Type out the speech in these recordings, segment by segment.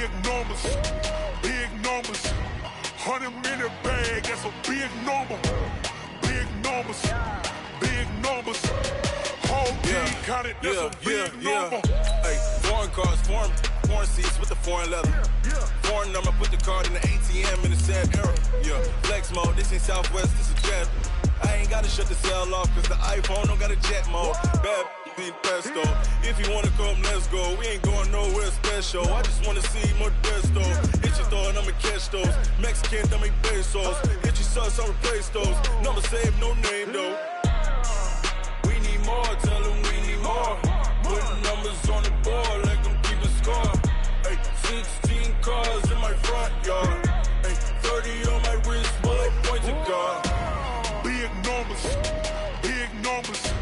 Big numbers, big numbers. 100-minute bag, that's a big number. Big numbers, big numbers. Whole team counted, that's a big number. Hey, foreign cars, foreign seats with the foreign leather. Foreign number, put the card in the ATM in the sad era. Yeah, flex mode, this ain't Southwest, this is jet. I ain't gotta shut the cell off, cause the iPhone don't got a jet mode. Bad need pesto. If you wanna come, let's go. We ain't going nowhere special. I just wanna see Modesto. Hit your throw and I'ma catch those. Mexican, I make pesos. Hit your sauce, I'll replace those. Number saved, no name though. We need more, tell them we need more. Putting numbers on the board, let them keep a score. Ay, 16 cars in my front yard. Ay, 30 on my wrist, bullet point to God. Big numbers, big numbers.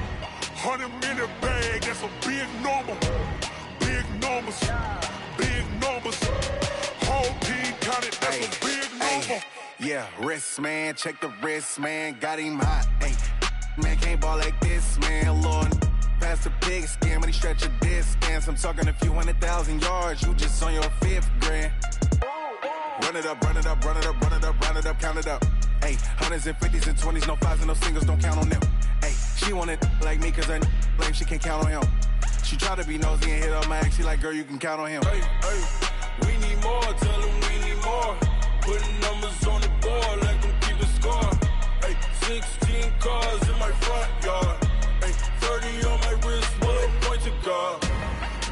100-minute bag, that's a big number. Big numbers, big numbers. Whole team counted, that's a big number. Yeah, wrist man, check the wrist man, got him hot. Ay, man can't ball like this, man. Lord, past the pig skin when he stretch a distance. I'm talking a few 100,000 yards, you just on your 5th grand. Run it up, run it up, run it up, run it up, run it up, count it up. Ay, hundreds and 50s and 20s, no 5s and no singles, don't count on them. Ay, she want it like me cause her blame, she can't count on him. She try to be nosy and hit up my ex, she like, girl, you can count on him. Hey, hey, we need more, tell them we need more. Putting numbers on the board, let them keep a score. Hey, 16 cars in my front yard. Hey, 30 on my wrist, bullet point to God.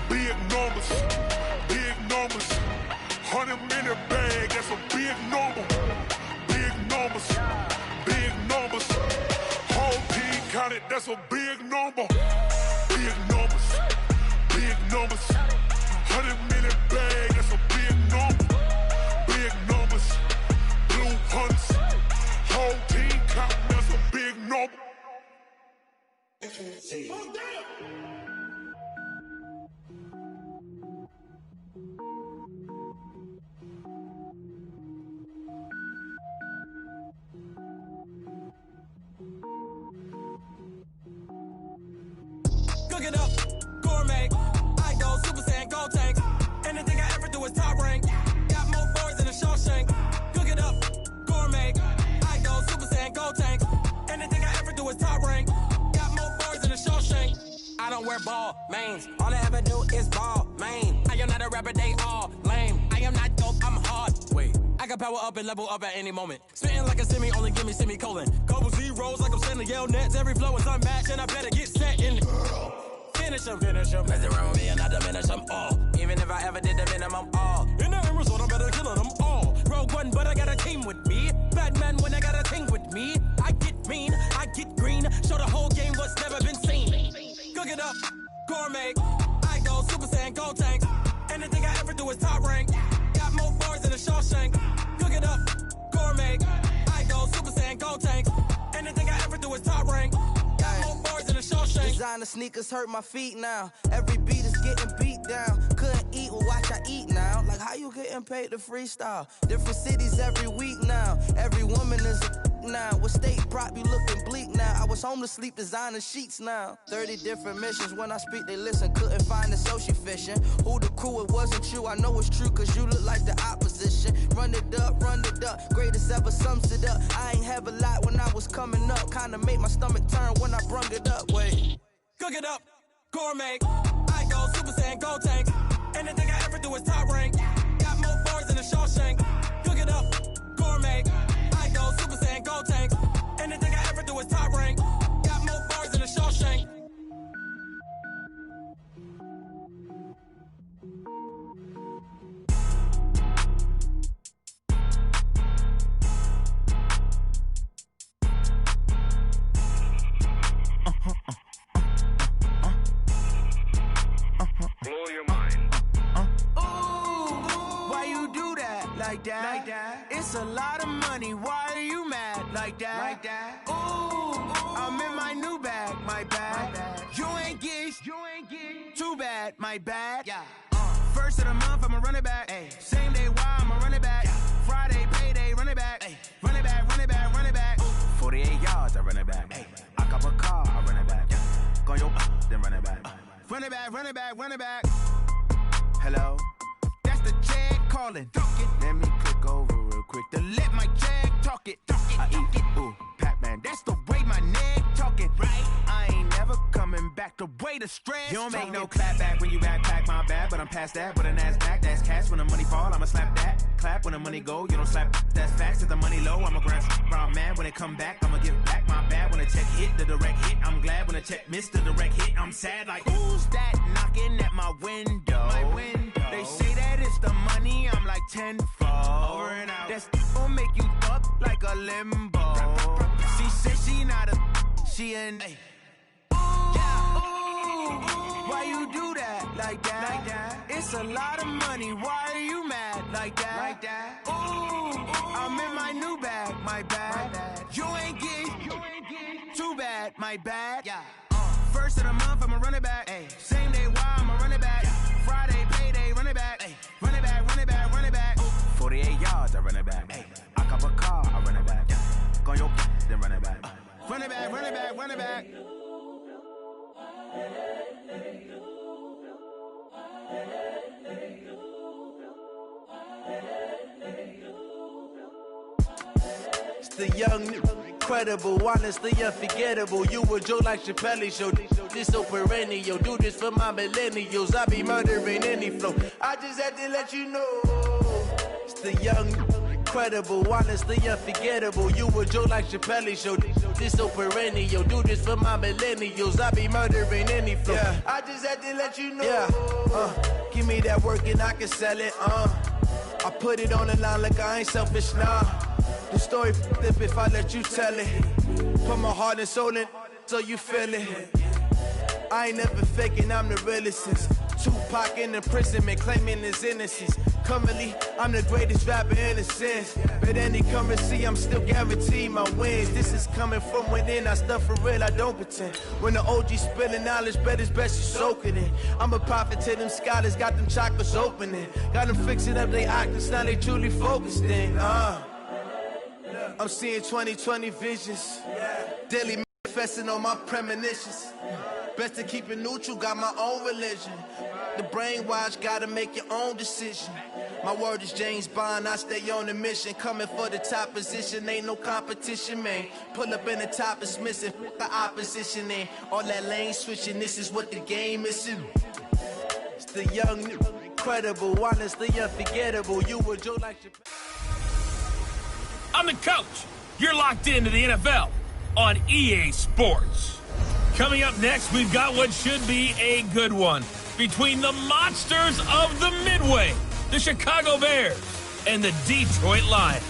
Big numbers, big numbers. 100-minute bag, that's a big number. Big numbers, big numbers. Whole team counted, that's a big number. Big numbers, big numbers. 100-minute bag, that's a big number. Big numbers, blue hunts. Whole team counting, that's a big number. Cook it up, gourmet. I go Super Saiyan, gold tank. Anything I ever do is top rank. Got more boys than a Shawshank. Cook it up, gourmet. I go Super Saiyan, gold tank. Anything I ever do is top rank. Got more boys than a Shawshank. I don't wear ball mains. All I ever do is ball main. I am not a rapper, they all lame. I am not dope, I'm hard. Wait, I can power up and level up at any moment. Spitting like a semi, only give me semicolon. Couple zeros like I'm sending yell nets. Every flow is unmatched and I better get set in. Finish them, finish them. Mess around with me and I diminish them all. Even if I ever did the minimum all. In the end result, I better kill them all. Rogue One, but I got a team with me. Batman when I got a team with me. I get mean, I get green. Show the whole game what's never been seen. Cook it up, gourmet. I go Super Saiyan, gold tank. Anything I ever do is top rank. Got more bars than a Shawshank. Cook it up, gourmet. I go Super Saiyan, gold tank. Anything I ever do is top rank. Got more bars than a Shawshank. Designer sneakers hurt my feet now. Every beat is getting beat down. Couldn't eat, well watch I eat now. Like how you getting paid to freestyle? Different cities every week now. Every woman is a now. With state prop, you looking bleak now. I was home to sleep, designer sheets now. 30 different missions. When I speak, they listen. Couldn't find it, so she fishing. Who the crew? It wasn't you. I know it's true, cause you look like the opposition. Run it up, run it up. Greatest ever sums it up. I ain't have a lot when I was coming up. Kinda made my stomach turn when I brung it up. Wait. Cook it up, gourmet. I go Super Saiyan, gold tank. Anything I ever do is top rank. Got more bars than a Shawshank. Cook it up, gourmet. I go Super Saiyan, gold tank. Anything I ever do is top rank. Got more bars than a Shawshank. Blow your mind. Why you do that? Like that? Like that? It's a lot of money. Why are you mad? Like that? Like that? I'm in my new bag. My bag. You ain't get. Too bad. My bad. Yeah. First of the month, I'ma run it back. Ay. Same day, why I'ma run it back. Yeah. Friday, payday, run it back. Ay. Run it back, run it back, run it back. 48 yards, I run it back. Ay. I cop a car, I run it back. Yeah. Go yo, then run it back. Run it back, run it back, run it back. Hello? That's the check. calling. Let me click over real quick to let my jag talk it. I eat it, ooh, Pac-Man, that's the way my neck talking. Right? I ain't never coming back the way the stress. You don't make no clap back when you backpack, my bad, but I'm past that. But a NASDAQ, that's cash. When the money fall, I'ma slap that. Clap when the money go, you don't slap. That's facts. If the money low, I'ma grab brown man. When it come back, I'ma give back my bad. When the check hit, the direct hit, I'm glad. When the check missed the direct hit, I'm sad. Like, who's that knocking at my window? They say that it's the money, I'm like tenfold. Over and out. That's gon' make you up like a limbo. She said she not a, she an. Why you do that like that? It's a lot of money. Why are you mad like that? Ooh, I'm in my new bag, my bad. You ain't getting too bad, my bad. First of the month, I'ma run it back. Same day, why I'ma run it back. Friday, payday, run it back. Run it back, run it back, run it back. 48 yards, I run it back. I cop a car, I run it back. Go on your then run it back. Run it back, run it back, run it back. It's the young, incredible, honestly unforgettable. You a Joe like Chappelle show. This so perennial. Do this for my millennials. I be murdering any flow. I just had to let you know. It's the young, incredible, honestly unforgettable. You a Joe like Chappelle show. This so perennial. Do this for my millennials. I be murdering any flow. Yeah. I just had to let you know. Yeah. Give me that work and I can sell it. I put it on the line like I ain't selfish, nah. The story flip if I let you tell it. Put my heart and soul in so you feel it. I ain't never faking, I'm the realest since Tupac in imprisonment, claiming his innocence. Currently, I'm the greatest rapper in a sense. But any currency, I'm still guaranteed my wins. This is coming from within, I stuff for real, I don't pretend. When the OG spilling knowledge, bet it's best you soak it in. I'm a prophet to them scholars, got them chakras opening. Got them fixing up they octaves, now they truly focused in. I'm seeing 2020 visions. Daily manifesting on my premonitions. Best to keep it neutral, got my own religion. The brainwash, gotta make your own decision. My word is James Bond, I stay on the mission. Coming for the top position, ain't no competition, man. Pull up in the top, it's missing, the opposition in. All that lane switching, this is what the game is. It's the young, incredible, honestly unforgettable. You were Joe like your... I'm the coach. You're locked into the NFL on EA Sports. Coming up next, we've got what should be a good one between the monsters of the Midway, the Chicago Bears, and the Detroit Lions.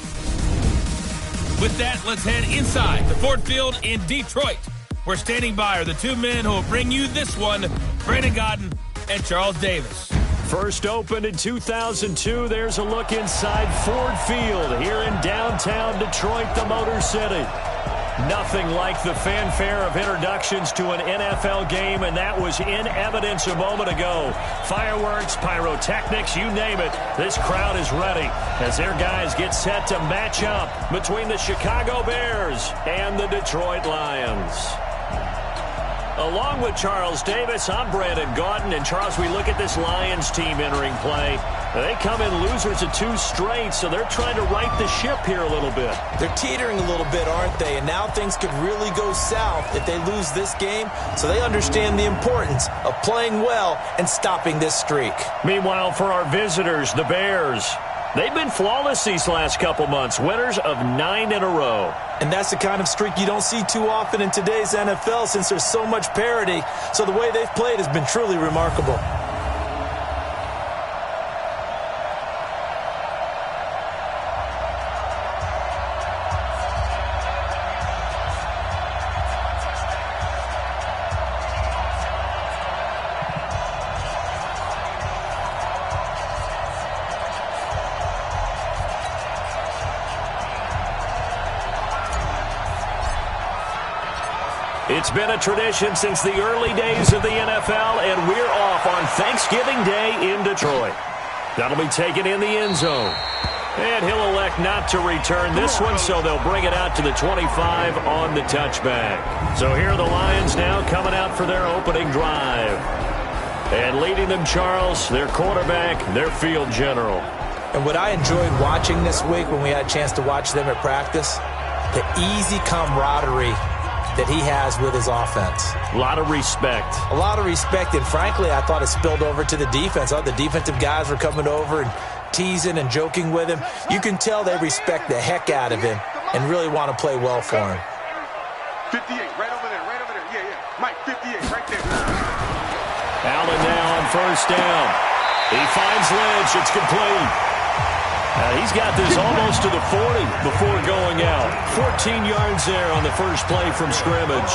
With that, let's head inside the Ford Field in Detroit. We're standing by are the two men who will bring you this one, Brandon Gaudin and Charles Davis. First opened in 2002, there's a look inside Ford Field here in downtown Detroit, the Motor City. Nothing like the fanfare of introductions to an NFL game, and that was in evidence a moment ago. Fireworks, pyrotechnics, you name it. This crowd is ready as their guys get set to match up between the Chicago Bears and the Detroit Lions. Along with Charles Davis, I'm Brandon Gaudin. And Charles, we look at this Lions team entering play. They come in losers of 2 straight, so they're trying to right the ship here a little bit. They're teetering a little bit, aren't they? And now things could really go south if they lose this game. So they understand the importance of playing well and stopping this streak. Meanwhile, for our visitors, the Bears, they've been flawless these last couple months, winners of 9 in a row. And that's the kind of streak you don't see too often in today's NFL since there's so much parity. So the way they've played has been truly remarkable. It's been a tradition since the early days of the NFL, and we're off on Thanksgiving Day in Detroit. That'll be taken in the end zone. And he'll elect not to return this one, so they'll bring it out to the 25 on the touchback. So here are the Lions now coming out for their opening drive. And leading them, Charles, their quarterback, their field general. And what I enjoyed watching this week when we had a chance to watch them at practice, the easy camaraderie that he has with his offense. A lot of respect. A lot of respect, and frankly, I thought it spilled over to the defense. The defensive guys were coming over and teasing and joking with him. You can tell they respect the heck out of him and really want to play well for him. 58, right over there. Yeah. Mike, 58, right there. Allen now on first down. He finds Lynch. It's complete. He's got this almost to the 40 before going out. 14 yards there on the first play from scrimmage.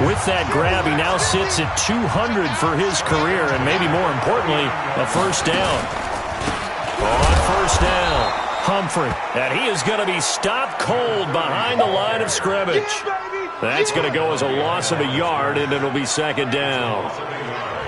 With that grab, he now sits at 200 for his career, and maybe more importantly, a first down. On first down, Humphrey. And he is going to be stopped cold behind the line of scrimmage. That's going to go as a loss of a yard, and it'll be second down.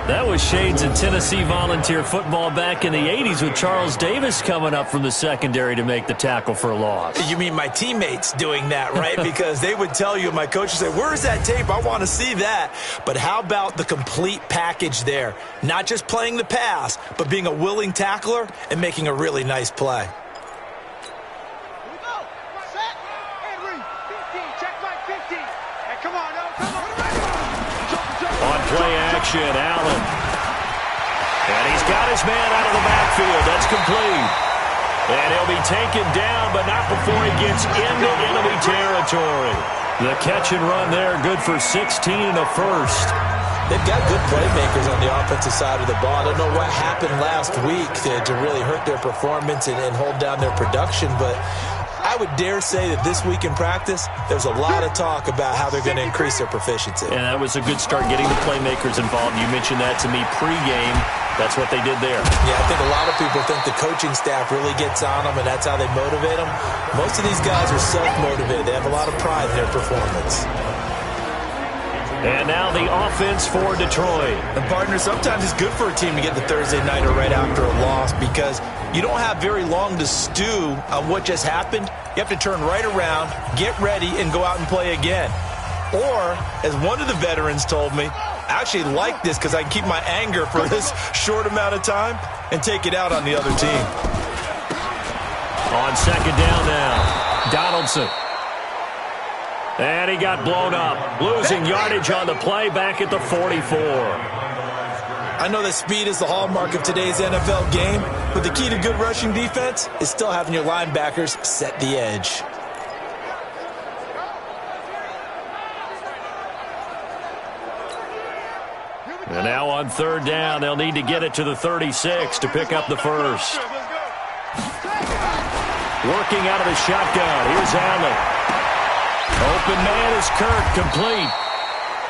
That was shades of Tennessee Volunteer football back in the 80s with Charles Davis coming up from the secondary to make the tackle for a loss. You mean my teammates doing that, right? Because they would tell you, my coach would say, where's that tape? I want to see that. But how about the complete package there? Not just playing the pass, but being a willing tackler and making a really nice play. Play action, Allen. And he's got his man out of the backfield. That's complete. And he'll be taken down, but not before he gets into enemy territory. The catch and run there, good for 16 and a first. They've got good playmakers on the offensive side of the ball. I don't know what happened last week to really hurt their performance and hold down their production, but I would dare say that this week in practice, there's a lot of talk about how they're going to increase their proficiency. And that was a good start, getting the playmakers involved. You mentioned that to me pregame. That's what they did there. Yeah, I think a lot of people think the coaching staff really gets on them, and that's how they motivate them. Most of these guys are self-motivated. They have a lot of pride in their performance. And now the offense for Detroit. And partner, sometimes it's good for a team to get the Thursday nighter right after a loss because you don't have very long to stew on what just happened. You have to turn right around, get ready, and go out and play again. Or, as one of the veterans told me, I actually like this because I can keep my anger for this short amount of time and take it out on the other team. On second down now, Donaldson. And he got blown up, losing yardage on the play back at the 44. I know that speed is the hallmark of today's NFL game, but the key to good rushing defense is still having your linebackers set the edge. And now on third down, they'll need to get it to the 36 to pick up the first. Working out of the shotgun, here's Allen. Open man is Kirk, complete.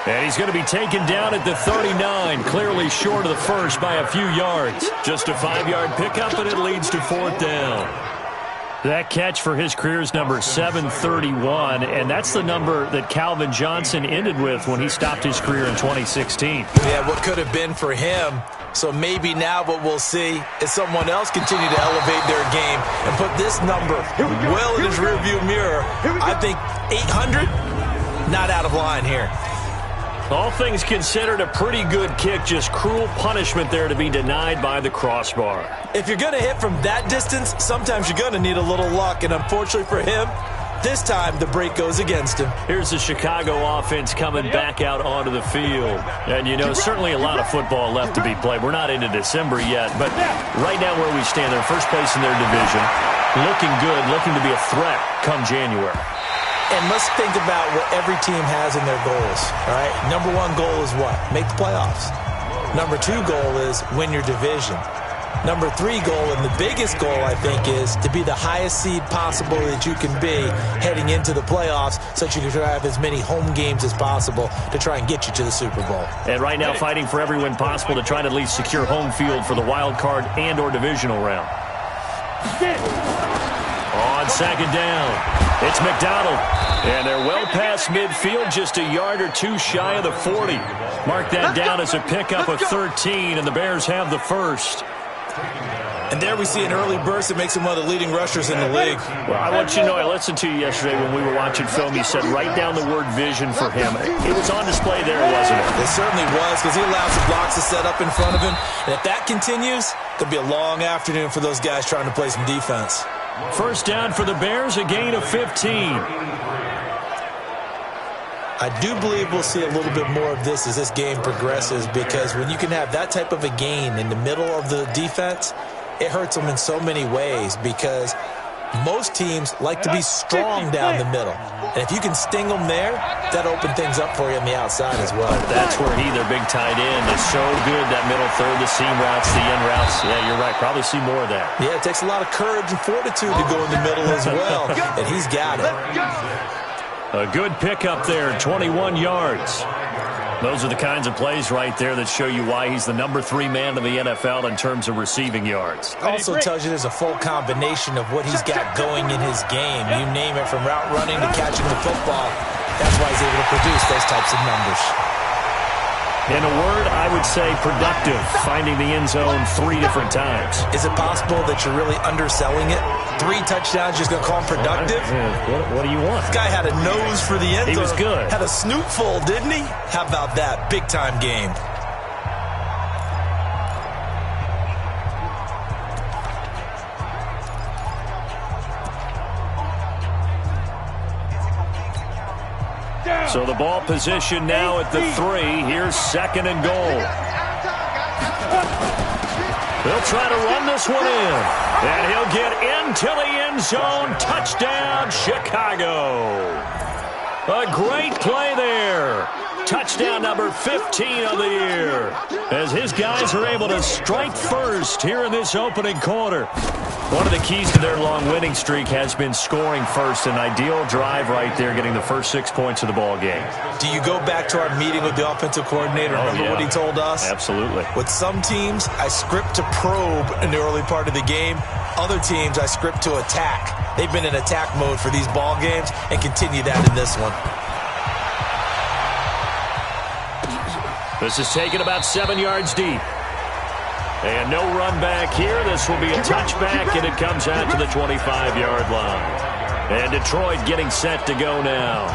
And he's going to be taken down at the 39, clearly short of the first by a few yards. Just a 5-yard pickup, and it leads to fourth down. That catch for his career is number 731, and that's the number that Calvin Johnson ended with when he stopped his career in 2016. Yeah, what could have been for him. So maybe now what we'll see is someone else continue to elevate their game and put this number well in his rearview mirror. I think 800, not out of line here. All things considered, a pretty good kick, just cruel punishment there to be denied by the crossbar. If you're going to hit from that distance, sometimes you're going to need a little luck, and unfortunately for him, this time the break goes against him. Here's the Chicago offense coming back out onto the field. And, you know, certainly a lot of football left to be played. We're not into December yet, but right now where we stand, they're first place in their division, looking good, looking to be a threat come January. And let's think about what every team has in their goals, all right? Number one goal is what? Make the playoffs. Number two goal is win your division. Number three goal, and the biggest goal, I think, is to be the highest seed possible that you can be heading into the playoffs so that you can have as many home games as possible to try and get you to the Super Bowl. And right now fighting for every win possible to try to at least secure home field for the wild card and or divisional round. On second down, it's McDonald. And they're well past midfield, just a yard or two shy of the 40. Mark that down as a pickup of 13, and the Bears have the first. And there we see an early burst that makes him one of the leading rushers in the league. Well, I want you to know, I listened to you yesterday when we were watching film. You said write down the word vision for him. It was on display there, wasn't it? It certainly was, because he allows the blocks to set up in front of him. And if that continues, it'll be a long afternoon for those guys trying to play some defense. First down for the Bears, a gain of 15. I do believe we'll see a little bit more of this as this game progresses, because when you can have that type of a gain in the middle of the defense, it hurts them in so many ways, because most teams like to be strong down the middle. And if you can sting them there, that opens things up for you on the outside as well. That's where their big tight end, is so good, that middle third, the seam routes, the end routes. Yeah, you're right. Probably see more of that. Yeah, it takes a lot of courage and fortitude to go in the middle as well, and he's got it. A good pickup there, 21 yards. Those are the kinds of plays right there that show you why he's the number 3 man in the NFL in terms of receiving yards. Also tells you there's a full combination of what he's got going in his game. You name it, from route running to catching the football. That's why he's able to produce those types of numbers. In a word, I would say productive, finding the end zone 3 different times. Is it possible that you're really underselling it? 3 touchdowns, just going to call him productive? What do you want? This guy had a nose for the end zone. He was good. Had a snoot full, didn't he? How about that? Big-time game. So the ball position now at the 3. Here's 2nd and goal. They'll try to run this one in. And he'll get into the end zone. Touchdown, Chicago. A great play there. Touchdown number 15 of the year, as his guys are able to strike first here in this opening quarter. One of the keys to their long winning streak has been scoring first. An ideal drive right there, getting the first 6 points of the ball game. Do you go back to our meeting with the offensive coordinator? Remember what he told us? Absolutely. With some teams, I script to probe in the early part of the game. Other teams, I script to attack. They've been in attack mode for these ball games and continue that in this one. This is taken about 7 yards deep. And no run back here. This will be a touchback, and it comes out to the 25-yard line. And Detroit getting set to go now.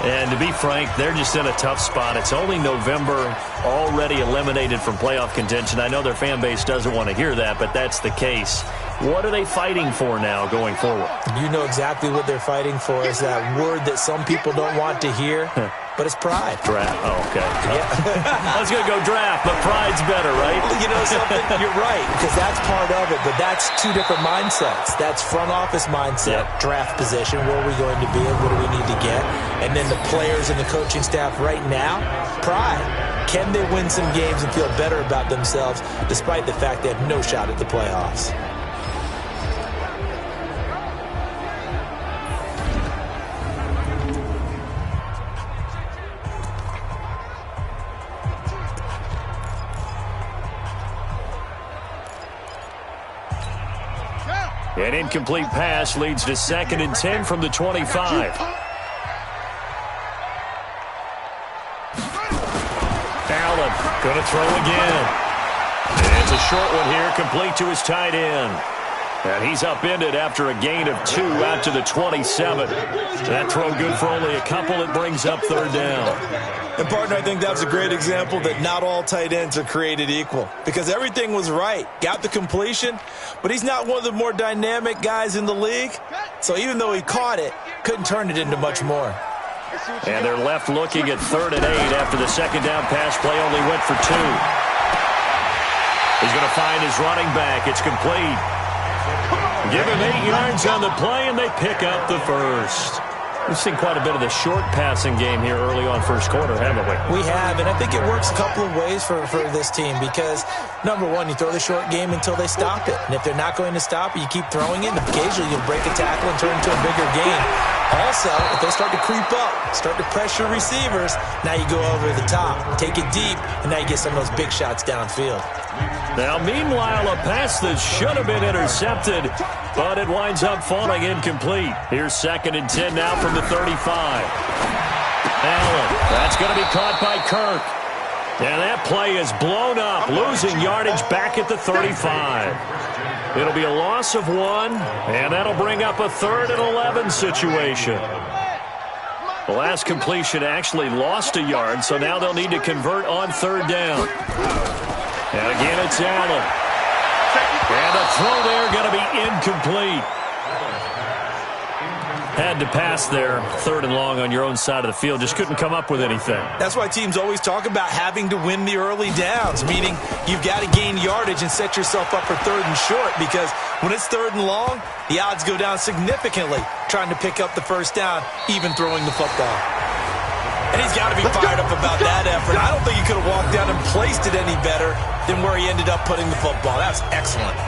And to be frank, they're just in a tough spot. It's only November, already eliminated from playoff contention. I know their fan base doesn't want to hear that, but that's the case. What are they fighting for now going forward? You know exactly what they're fighting for. Is that word that some people don't want to hear, but it's pride. Draft. Oh, okay. Yeah. I was going to go draft, but pride's better, right? You know something? You're right, because that's part of it, but that's 2 different mindsets. That's front office mindset, draft position, where are we going to be and what do we need to get? And then the players and the coaching staff right now, pride. Can they win some games and feel better about themselves despite the fact they have no shot at the playoffs? An incomplete pass leads to 2nd and 10 from the 25. Allen going to throw again. And it's a short one here, complete to his tight end. And he's upended after a gain of 2 out to the 27. That throw good for only a couple. It brings up 3rd down. And, partner, I think that was a great example that not all tight ends are created equal, because everything was right. Got the completion, but he's not one of the more dynamic guys in the league. So even though he caught it, couldn't turn it into much more. And they're left looking at 3rd and 8 after the 2nd down pass play only went for 2. He's going to find his running back. It's complete. Give him 8 yards on the play, and they pick up the first. We've seen quite a bit of the short passing game here early on first quarter, haven't we? We have, and I think it works a couple of ways for this team, because, number one, you throw the short game until they stop it. And if they're not going to stop it, you keep throwing it, and occasionally you'll break a tackle and turn it into a bigger gain. Also, if they start to creep up, start to pressure receivers, now you go over the top, take it deep, and now you get some of those big shots downfield. Now, meanwhile, a pass that should have been intercepted, but it winds up falling incomplete. Here's 2nd and 10 now from the 35. Allen, that's going to be caught by Kirk. And that play is blown up, losing yardage back at the 35. It'll be a loss of 1, and that'll bring up a 3rd and 11 situation. The last completion actually lost a yard, so now they'll need to convert on 3rd down. And again, it's Allen. And the throw there going to be incomplete. Had to pass there, 3rd and long on your own side of the field. Just couldn't come up with anything. That's why teams always talk about having to win the early downs, meaning you've got to gain yardage and set yourself up for 3rd and short, because when it's 3rd and long, the odds go down significantly trying to pick up the 1st down, even throwing the football. And he's got to be fired up about that effort. I don't think he could have walked down and placed it any better than where he ended up putting the football. That's excellent.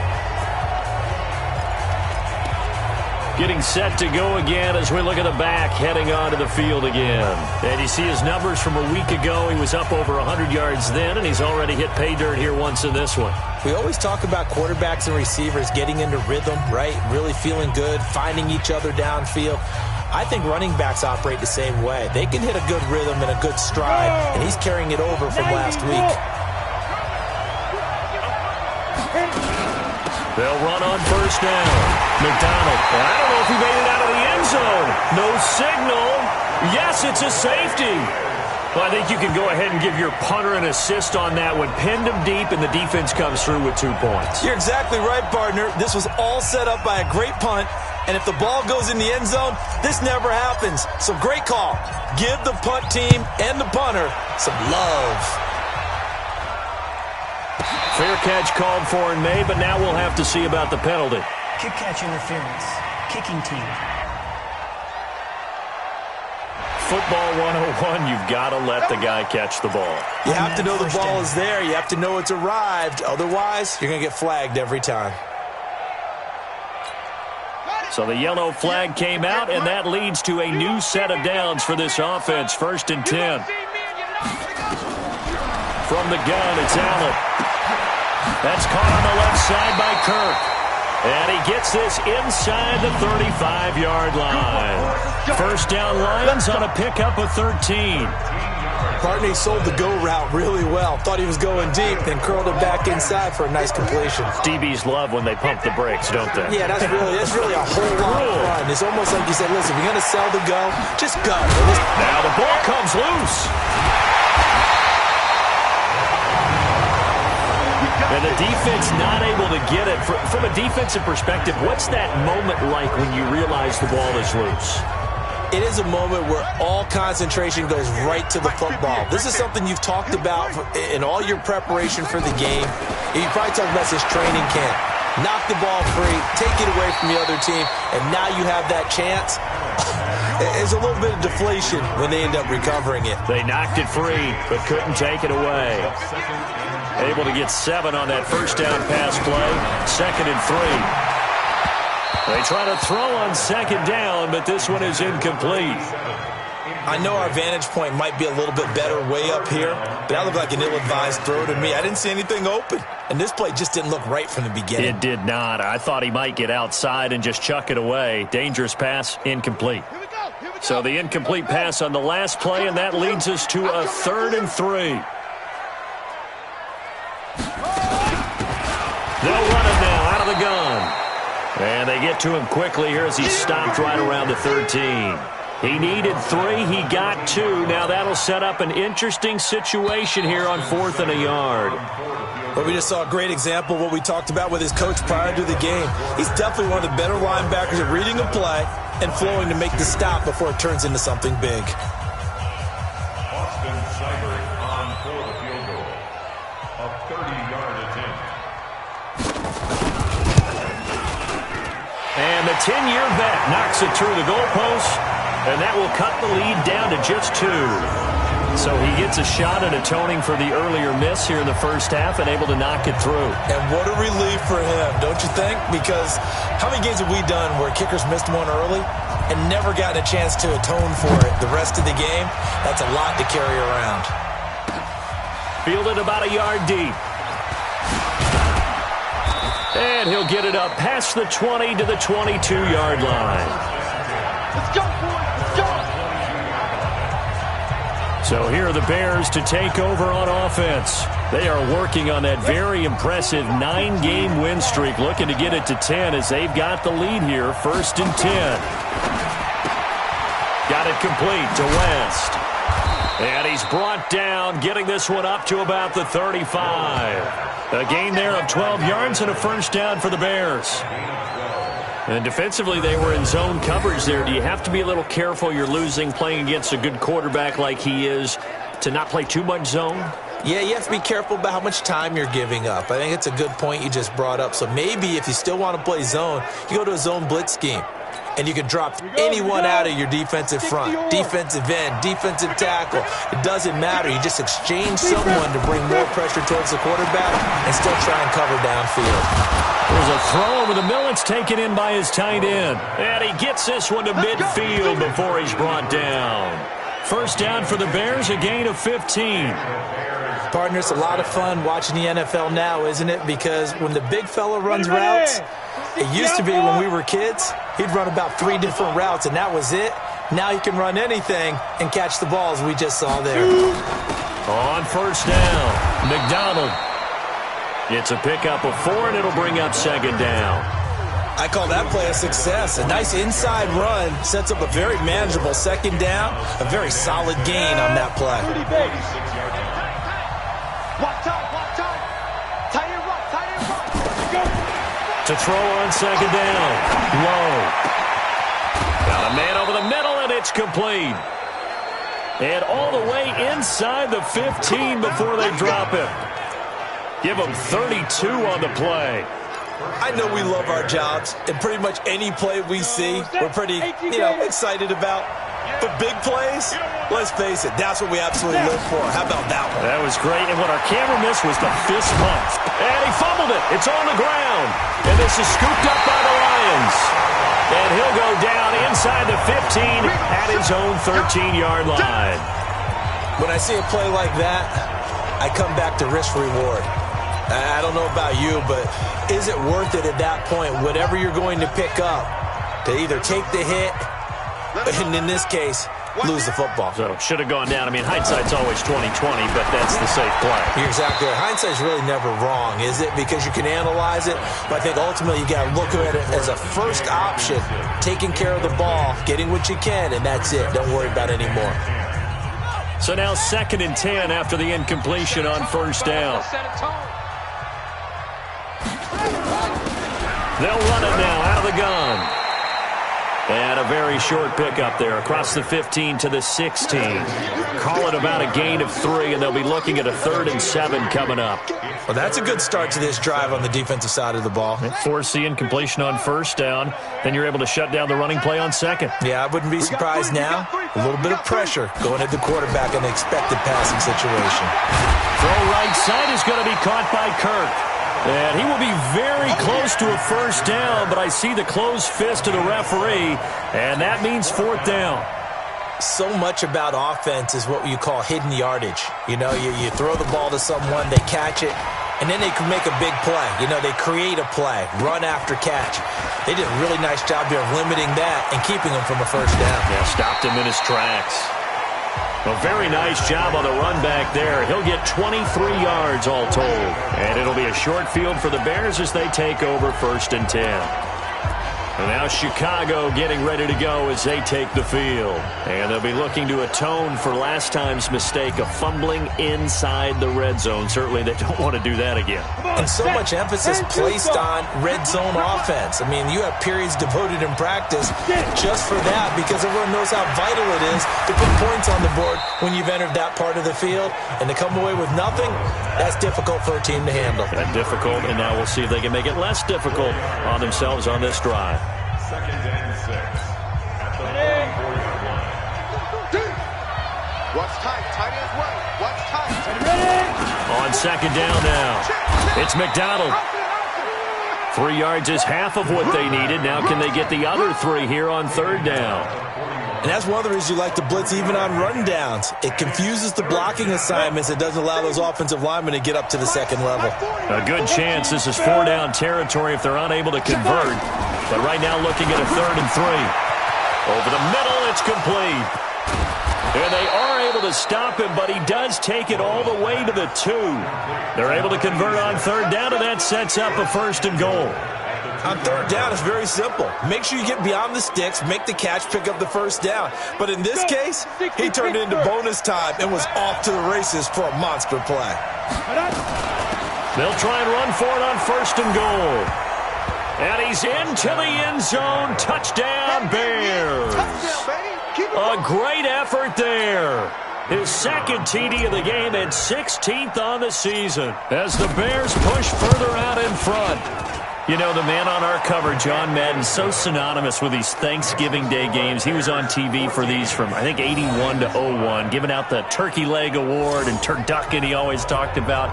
Getting set to go again as we look at the back, heading onto the field again. And you see his numbers from a week ago. He was up over 100 yards then, and he's already hit pay dirt here once in this one. We always talk about quarterbacks and receivers getting into rhythm, right? Really feeling good, finding each other downfield. I think running backs operate the same way. They can hit a good rhythm and a good stride, and he's carrying it over from last week. They'll run on 1st down. McDonald. I don't know if he made it out of the end zone. No signal. Yes, it's a safety. Well, I think you can go ahead and give your punter an assist on that one. Pinned him deep, and the defense comes through with 2 points. You're exactly right, partner. This was all set up by a great punt, and if the ball goes in the end zone, this never happens. So great call. Give the punt team and the punter some love. Fair catch called for and made, but now we'll have to see about the penalty. Kick catch interference. Kicking team. Football 101, you've got to let the guy catch the ball. You have to know the ball is there. You have to know it's arrived. Otherwise, you're going to get flagged every time. So the yellow flag came out, and that leads to a new set of downs for this offense. 1st and 10. From the gun, it's Allen. That's caught on the left side by Kirk. And he gets this inside the 35-yard line. 1st down Lions on a pickup of 13. Partney sold the go route really well. Thought he was going deep, then curled it back inside for a nice completion. DBs love when they pump the brakes, don't they? Yeah, that's really a whole lot of fun. It's almost like you said, listen, if you're going to sell the go, just go. Now the ball comes loose. And the defense not able to get it. From a defensive perspective, what's that moment like when you realize the ball is loose? It is a moment where all concentration goes right to the football. This is something you've talked about in all your preparation for the game. You probably talked about this training camp. Knock the ball free, take it away from the other team, and now you have that chance. There's a little bit of deflation when they end up recovering it. They knocked it free, but couldn't take it away. Able to get 7 on that 1st down pass play. 2nd and 3. They try to throw on 2nd down, but this one is incomplete. I know our vantage point might be a little bit better way up here, but that looked like an ill-advised throw to me. I didn't see anything open, and this play just didn't look right from the beginning. It did not. I thought he might get outside and just chuck it away. Dangerous pass, incomplete. So the incomplete pass on the last play, and that leads us to a 3rd and 3. They'll run it now out of the gun. And they get to him quickly here as he stopped right around the 13. He needed 3. He got 2. Now that'll set up an interesting situation here on 4th and a yard. But we just saw a great example of what we talked about with his coach prior to the game. He's definitely one of the better linebackers at reading a play and flowing to make the stop before it turns into something big. Austin Seibert on for the field goal. A 30-yard attempt. And the 10-year vet knocks it through the goalpost, and that will cut the lead down to just 2. So he gets a shot at atoning for the earlier miss here in the first half and able to knock it through. And what a relief for him, don't you think? Because how many games have we done where kickers missed one early and never gotten a chance to atone for it the rest of the game? That's a lot to carry around. Fielded about a yard deep. And he'll get it up past the 20 to the 22-yard line. Let's go, boys. Let's go. So So here are the Bears to take over on offense. They are working on that very impressive 9-game win streak, looking to get it to 10 as they've got the lead here, 1st and 10. Got it complete to West. And he's brought down, getting this one up to about the 35. A gain there of 12 yards and a first down for the Bears. And defensively, they were in zone coverage there. Do you have to be a little careful? You're losing, playing against a good quarterback like he is, to not play too much zone? Yeah, you have to be careful about how much time you're giving up. I think it's a good point you just brought up. So maybe if you still want to play zone, you go to a zone blitz scheme. And you can drop anyone out of your defensive front, defensive end, defensive tackle. It doesn't matter. You just exchange someone to bring more pressure towards the quarterback and still try and cover downfield. There's a throw over the middle. It's taken in by his tight end. And he gets this one to midfield before he's brought down. First down for the Bears, a gain of 15. Partner, it's a lot of fun watching the NFL now, isn't it? Because when the big fella runs routes, it used to be when we were kids, he'd run about 3 different routes, and that was it. Now he can run anything and catch the balls we just saw there. On first down, McDonald. It's a pickup of 4, and it'll bring up 2nd down. I call that play a success. A nice inside run sets up a very manageable 2nd down, a very solid gain on that play. To throw on 2nd down. Low. Got a man over the middle, and it's complete. And all the way inside the 15 before they drop him. Give him 32 on the play. I know we love our jobs, and pretty much any play we see, we're pretty, excited about. But big plays, let's face it, that's what we absolutely live for. How about that one? That was great, and what our camera missed was the fist pump. And he fumbled it. It's on the ground. And this is scooped up by the Lions. And he'll go down inside the 15 at his own 13-yard line. When I see a play like that, I come back to risk-reward. I don't know about you, but is it worth it at that point, whatever you're going to pick up, to either take the hit, and in this case, lose the football? So should have gone down. I mean, hindsight's always 20/20, but that's the safe play. You're exactly right. Hindsight's really never wrong, is it? Because you can analyze it, but I think ultimately you got to look at it as a first option, taking care of the ball, getting what you can, and that's it. Don't worry about it anymore. So now 2nd and 10 after the incompletion on first down. They'll run it now out of the gun. And a very short pickup there across the 15 to the 16. Call it about a gain of 3, and they'll be looking at a 3rd and 7 coming up. Well, that's a good start to this drive on the defensive side of the ball. Force the incompletion on first down. Then you're able to shut down the running play on 2nd. Yeah, I wouldn't be surprised now. A little bit of pressure going at the quarterback in an expected passing situation. Throw right side is going to be caught by Kirk. And he will be very close to a first down, but I see the closed fist of the referee, and that means 4th down. So much about offense is what you call hidden yardage. You throw the ball to someone, they catch it, and then they can make a big play. They create a play, run after catch. They did a really nice job here of limiting that and keeping him from a first down. Yeah, stopped him in his tracks. A very nice job on the run back there. He'll get 23 yards all told. And it'll be a short field for the Bears as they take over 1st and 10. And now Chicago getting ready to go as they take the field. And they'll be looking to atone for last time's mistake of fumbling inside the red zone. Certainly they don't want to do that again. And so much emphasis placed on red zone offense. I mean, you have periods devoted in practice just for that because everyone knows how vital it is to put points on the board when you've entered that part of the field. And to come away with nothing, that's difficult for a team to handle. Difficult, and now we'll see if they can make it less difficult on themselves on this drive. 2nd and 6 at the 44-yard line. What's tight? Tight ends right. What's tight? On 2nd down now, it's McDonald. 3 yards is half of what they needed. Now can they get the other 3 here on 3rd down? And that's one of the reasons you like to blitz even on rundowns. It confuses the blocking assignments. It doesn't allow those offensive linemen to get up to the 2nd level. A good chance this is 4-down territory if they're unable to convert. But right now looking at a 3rd and 3. Over the middle, it's complete. And they are able to stop him, but he does take it all the way to the 2. They're able to convert on third down, and that sets up a 1st and goal. On third down, it's very simple. Make sure you get beyond the sticks, make the catch, pick up the 1st down. But in this case, he turned it into bonus time and was off to the races for a monster play. They'll try and run for it on 1st and goal. And he's into the end zone. Touchdown, Bears. A great effort there. His 2nd TD of the game and 16th on the season as the Bears push further out in front. You know, the man on our cover, John Madden, so synonymous with these Thanksgiving Day games. He was on TV for these from, I think, 81 to 01, giving out the Turkey Leg Award and turducken he always talked about.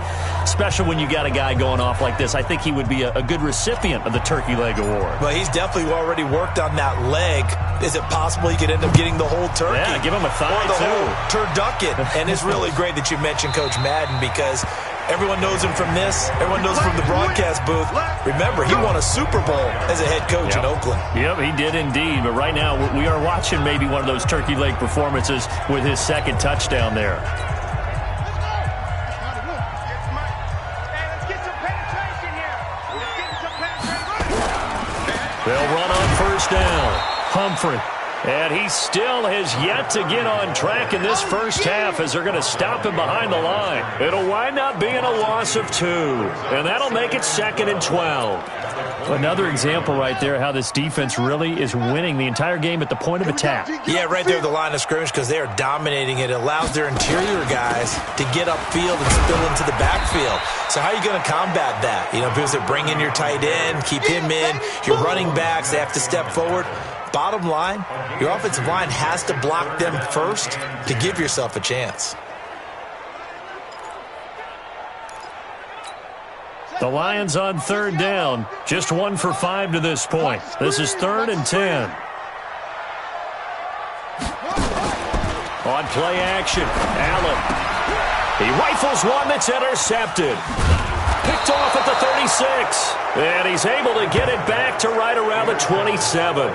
Special when you got a guy going off like this. I think he would be a good recipient of the Turkey Leg Award. Well, he's definitely already worked on that leg. Is it possible he could end up getting the whole turkey? Yeah, give him a thigh, or the too. whole turducken. And it's really great that you mentioned Coach Madden because everyone knows him from this. Everyone knows him from the broadcast booth. Remember, he won a Super Bowl as a head coach in Oakland. Yep, he did indeed. But right now, we are watching maybe one of those turkey leg performances with his 2nd touchdown there. They'll run on 1st down. Humphrey. And he still has yet to get on track in this first half as they're going to stop him behind the line. It'll wind up being a loss of 2. And that'll make it 2nd and 12. Another example right there how this defense really is winning the entire game at the point of attack. Yeah, right there at the line of scrimmage because they are dominating it. It allows their interior guys to get upfield and spill into the backfield. So how are you going to combat that? You know, because they bring in your tight end, keep him in. Your running backs, they have to step forward. Bottom line, your offensive line has to block them first to give yourself a chance. The Lions on 3rd down. Just 1 for 5 to this point. This is 3rd and 10. On play action, Allen. He rifles one that's intercepted. Picked off at the 36. And he's able to get it back to right around the 27.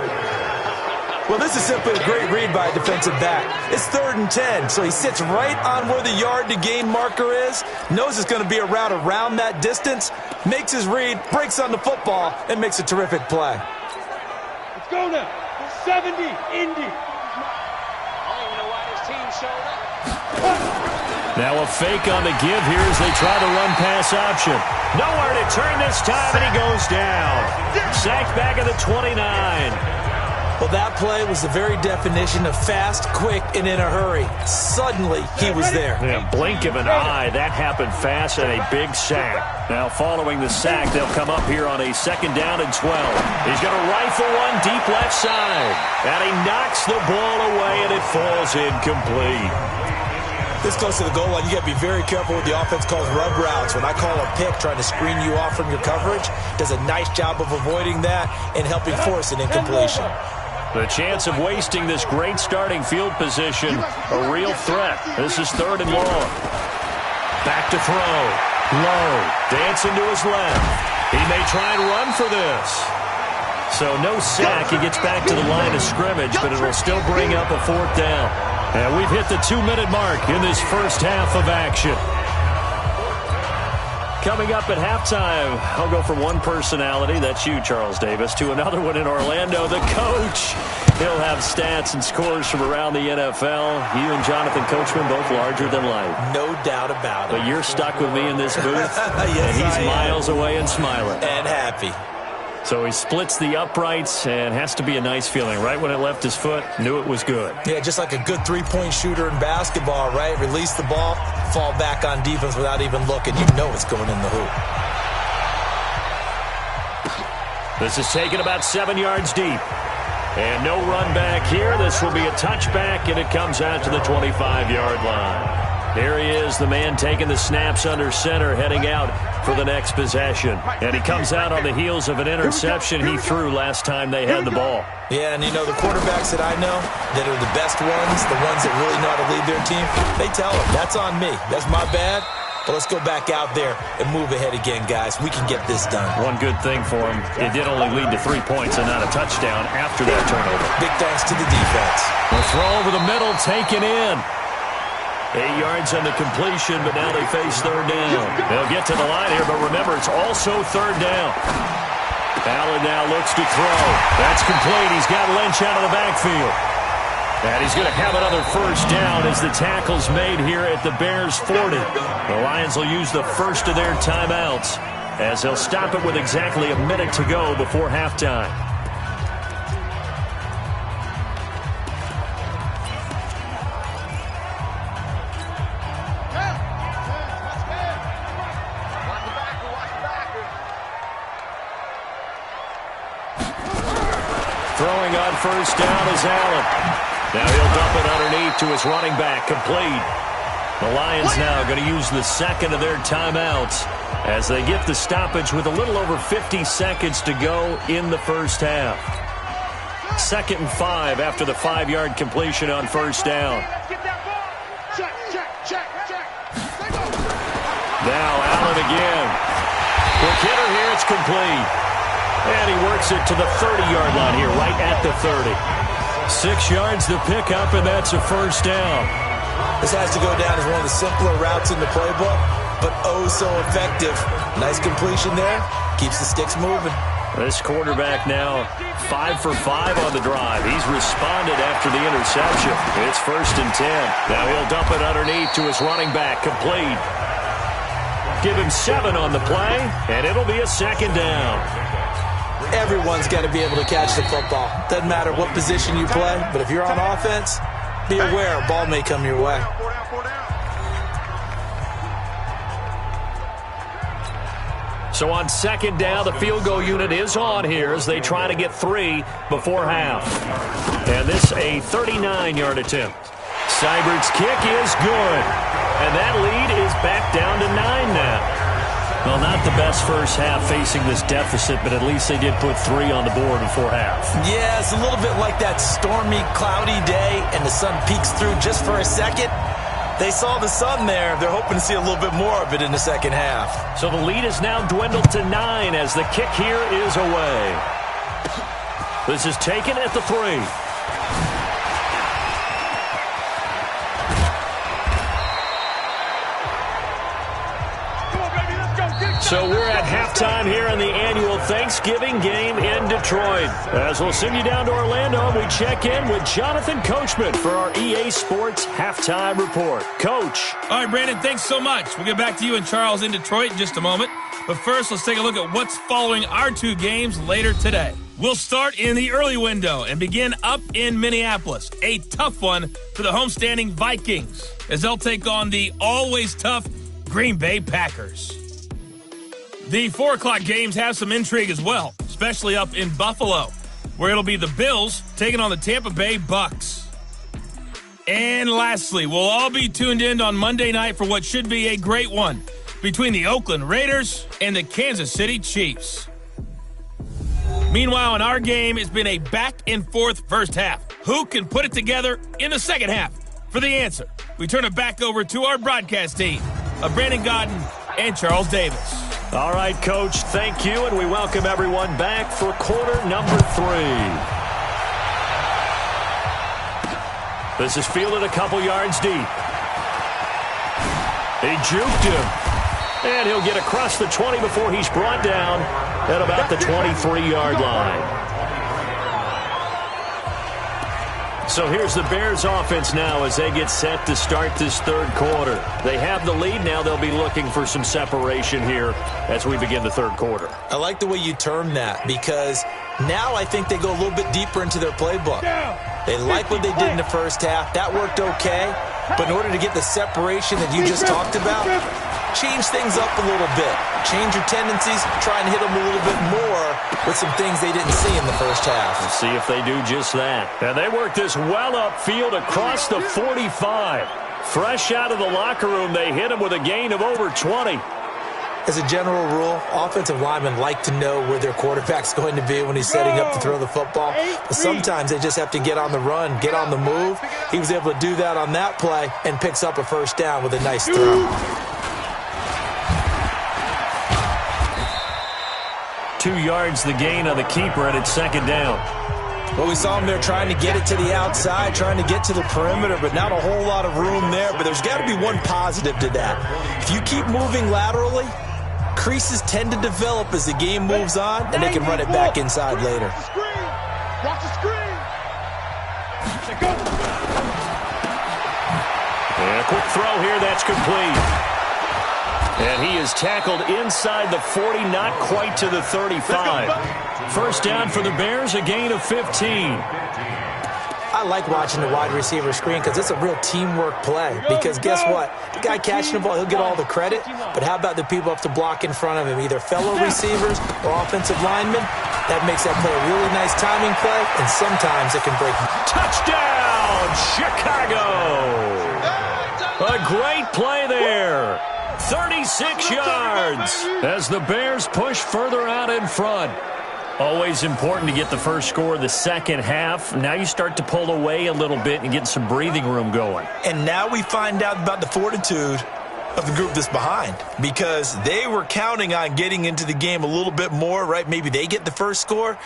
Well, this is simply a great read by a defensive back. It's 3rd and 10, so he sits right on where the yard-to-gain marker is, knows it's going to be a route around that distance, makes his read, breaks on the football, and makes a terrific play. Let's go now. 70, Indy. I don't even know why this team showed up. Now a fake on the give here as they try to run pass option. Nowhere to turn this time, and he goes down. Sacked back at the 29. Well, that play was the very definition of fast, quick, and in a hurry. Suddenly, he was there. Yeah, blink of an eye. That happened fast and a big sack. Now, following the sack, they'll come up here on a 2nd down and 12. He's going to rifle one deep left side. And he knocks the ball away, and it falls incomplete. This close to the goal line, you got to be very careful with the offense calls rub routes. When I call a pick trying to screen you off from your coverage, does a nice job of avoiding that and helping force an incompletion. The chance of wasting this great starting field position, a real threat. This is 3rd and long. Back to throw. Low. Dancing to his left. He may try and run for this. So no sack. He gets back to the line of scrimmage, but it'll still bring up a 4th down. And we've hit the 2-minute mark in this first half of action. Coming up at halftime, I'll go from one personality, that's you, Charles Davis, to another one in Orlando, the coach. He'll have stats and scores from around the NFL. You and Jonathan Coachman, both larger than life. No doubt about it. But you're stuck with me in this booth, yes, and he's miles away and smiling. And happy. So he splits the uprights and has to be a nice feeling. Right when it left his foot, knew it was good. Yeah, just like a good three-point shooter in basketball, right? Release the ball, fall back on defense without even looking. You know it's going in the hoop. This is taken about 7 yards deep. And no run back here. This will be a touchback, and it comes out to the 25-yard line. Here he is, the man taking the snaps under center, heading out for the next possession. And he comes out on the heels of an interception he threw last time they had the ball. Yeah, and you know, the quarterbacks that I know that are the best ones, the ones that really know how to lead their team, they tell them, that's on me. That's my bad. But let's go back out there and move ahead again, guys. We can get this done. One good thing for him, it did only lead to 3 points and not a touchdown after that turnover. Big thanks to the defense. The throw over the middle, taken in. 8 yards on the completion, but now they face third down. They'll get to the line here, but remember, it's also third down. Allen now looks to throw. That's complete. He's got Lynch out of the backfield. And he's going to have another first down as the tackle's made here at the Bears 40. The Lions will use the first of their timeouts as they'll stop it with exactly a minute to go before halftime. Throwing on first down is Allen. Now he'll dump it underneath to his running back, complete. The Lions now going to use the second of their timeouts as they get the stoppage with a little over 50 seconds to go in the first half. 2nd and 5 after the 5-yard completion on first down. Now Allen again. Quick hitter here, it's complete. And he works it to the 30-yard line here, right at the 30. 6 yards to pick up, and that's a first down. This has to go down as one of the simpler routes in the playbook, but oh so effective. Nice completion there. Keeps the sticks moving. This quarterback now 5 for 5 on the drive. He's responded after the interception. It's 1st and 10. Now he'll dump it underneath to his running back, complete. Give him 7 on the play, and it'll be a 2nd down. Everyone's got to be able to catch the football. Doesn't matter what position you play, but if you're on offense, be aware a ball may come your way. So on 2nd down, the field goal unit is on here as they try to get 3 before half. And this a 39-yard attempt. Seibert's kick is good. And that lead is back down to 9 now. Well, not the best first half facing this deficit, but at least they did put 3 on the board before half. Yeah, it's a little bit like that stormy, cloudy day, and the sun peeks through just for a second. They saw the sun there. They're hoping to see a little bit more of it in the second half. So the lead is now dwindled to 9 as the kick here is away. This is taken at the 3. So we're at halftime here in the annual Thanksgiving game in Detroit. As we'll send you down to Orlando, we check in with Jonathan Coachman for our EA Sports Halftime Report. Coach. All right, Brandon, thanks so much. We'll get back to you and Charles in Detroit in just a moment. But first, let's take a look at what's following our 2 games later today. We'll start in the early window and begin up in Minneapolis. A tough one for the homestanding Vikings as they'll take on the always tough Green Bay Packers. The 4 o'clock games have some intrigue as well, especially up in Buffalo, where it'll be the Bills taking on the Tampa Bay Bucks. And lastly, we'll all be tuned in on Monday night for what should be a great one between the Oakland Raiders and the Kansas City Chiefs. Meanwhile, in our game, it's been a back-and-forth first half. Who can put it together in the second half? For the answer, we turn it back over to our broadcast team of Brandon Gaudin and Charles Davis. All right, Coach, thank you, and we welcome everyone back for quarter number 3. This is fielded a couple yards deep. He juked him, and he'll get across the 20 before he's brought down at about the 23-yard line. So here's the Bears offense now as they get set to start this third quarter. They have the lead now. They'll be looking for some separation here as we begin the third quarter. I like the way you term that because now I think they go a little bit deeper into their playbook. They like what they did in the first half. That worked okay. But in order to get the separation that you just talked about, change things up a little bit. Change your tendencies, try and hit them a little bit more with some things they didn't see in the first half. Let's see if they do just that. And they work this well upfield across the 45. Fresh out of the locker room, they hit him with a gain of over 20. As a general rule, offensive linemen like to know where their quarterback's going to be when he's setting up to throw the football. But sometimes they just have to get on the run, get on the move. He was able to do that on that play and picks up a first down with a nice throw. 2 yards the gain on the keeper, and it's second down. Well, we saw him there trying to get it to the outside, trying to get to the perimeter, but not a whole lot of room there. But there's got to be one positive to that. If you keep moving laterally, creases tend to develop as the game moves on, and they can run it back inside later. Watch the screen. And a quick throw here, that's complete. And he is tackled inside the 40, not quite to the 35. First down for the Bears, a gain of 15. I like watching the wide receiver screen because it's a real teamwork play. Because guess what? The guy catching the ball, he'll get all the credit. But how about the people up to block in front of him, either fellow receivers or offensive linemen? That makes that play a really nice timing play, and sometimes it can break. Touchdown, Chicago! A great play there. 36 yards as the Bears push further out in front. Always important to get the first score of the second half. Now you start to pull away a little bit and get some breathing room going. And now we find out about the fortitude of the group that's behind, because they were counting on getting into the game a little bit more, right? Maybe they get the first score.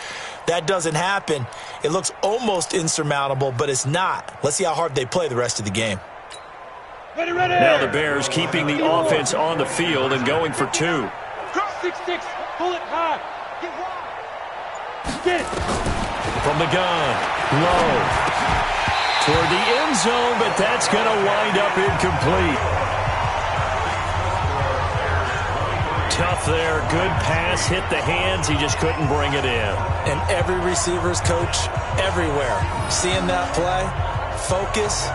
That doesn't happen. It looks almost insurmountable, but it's not. Let's see how hard they play the rest of the game. Ready, ready. Now the Bears keeping the offense on the field and going for 2. 6-6, pull it high. Get it. From the gun, low. Toward the end zone, but that's going to wind up incomplete. Tough there, good pass, hit the hands, he just couldn't bring it in. And every receiver's coach everywhere, seeing that play, focus.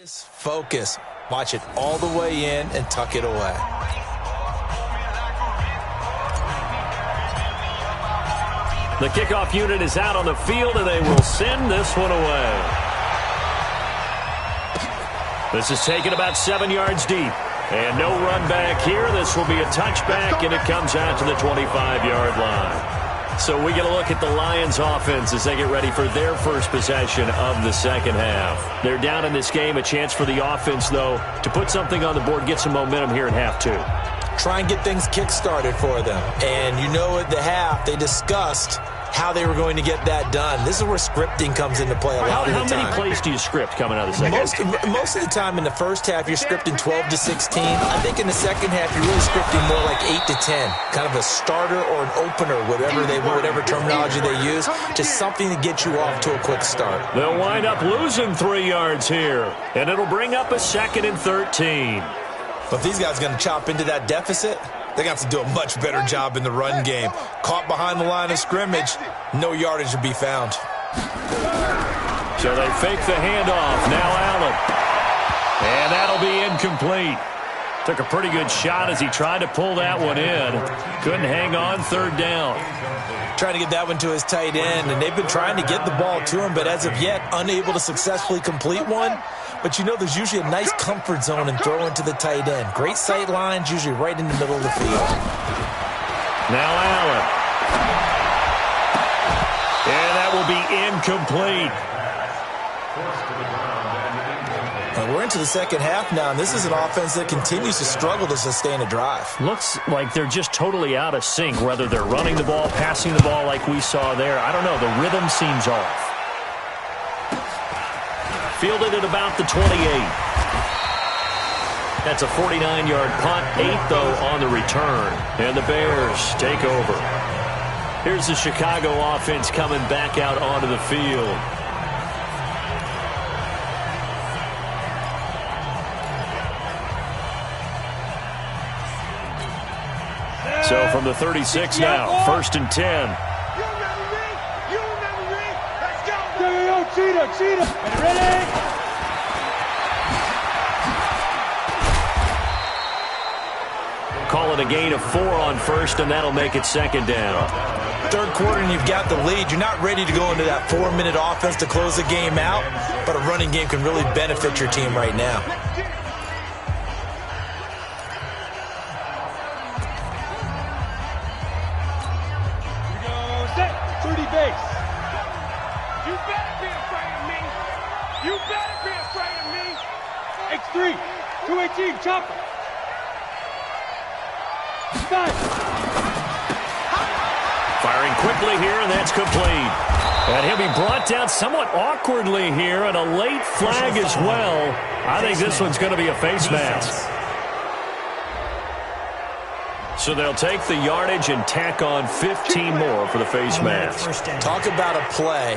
Focus. Watch it all the way in and tuck it away. The kickoff unit is out on the field, and they will send this one away. This is taken about 7 yards deep. And no run back here. This will be a touchback, and it comes out to the 25-yard line. So we get a look at the Lions offense as they get ready for their first possession of the second half. They're down in this game. A chance for the offense, though, to put something on the board, get some momentum here in half two. Try and get things kick-started for them. And you know at the half, they discussed how they were going to get that done. This is where scripting comes into play a lot of the time. How many plays do you script coming out of the second half? Most of the time in the first half, you're scripting 12 to 16. I think in the second half, you're really scripting more like 8 to 10. Kind of a starter or an opener, whatever terminology they use. Just something to get you off to a quick start. They'll wind up losing 3 yards here. And it'll bring up a 2nd and 13. But if these guys are going to chop into that deficit, they got to do a much better job in the run game. Caught behind the line of scrimmage, no yardage to be found. So they fake the handoff. Now Allen. And that'll be incomplete. Took a pretty good shot as he tried to pull that one in. Couldn't hang on, 3rd down. Trying to get that one to his tight end, and they've been trying to get the ball to him, but as of yet, unable to successfully complete one. But you know there's usually a nice comfort zone in throwing to the tight end. Great sight lines, usually right in the middle of the field. Now Allen. And that will be incomplete. And we're into the second half now, and this is an offense that continues to struggle to sustain a drive. Looks like they're just totally out of sync, whether they're running the ball, passing the ball like we saw there. I don't know. The rhythm seems off. Fielded at about the 28. That's a 49-yard punt, 8 though on the return. And the Bears take over. Here's the Chicago offense coming back out onto the field. So from the 36 now, 1st and 10. Cheetah, ready? Call it a gain of 4 on 1st, and that'll make it 2nd down. 3rd quarter, and you've got the lead. You're not ready to go into that 4-minute offense to close the game out, but a running game can really benefit your team right now. Set, 30 base. You better be afraid of me. You better be afraid of me. X3, 218, chopper. 5. Firing quickly here, and that's complete. And he'll be brought down somewhat awkwardly here, and a late flag as well. I think this one's going to be a face mask. So they'll take the yardage and tack on 15 more for the face mask. Talk about a play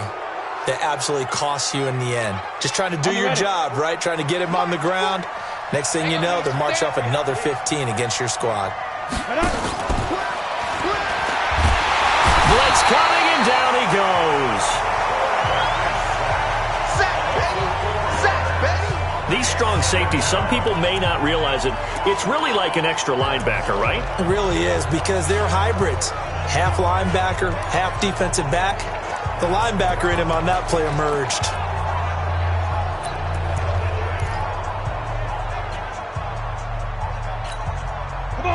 that absolutely costs you in the end. Just trying to do your job, right? Trying to get him on the ground. Next thing you know, they'll march off another 15 against your squad. Blitz coming, and down he goes. These strong safeties, some people may not realize it. It's really like an extra linebacker, right? It really is, because they're hybrids. Half linebacker, half defensive back. The linebacker in him on that play emerged.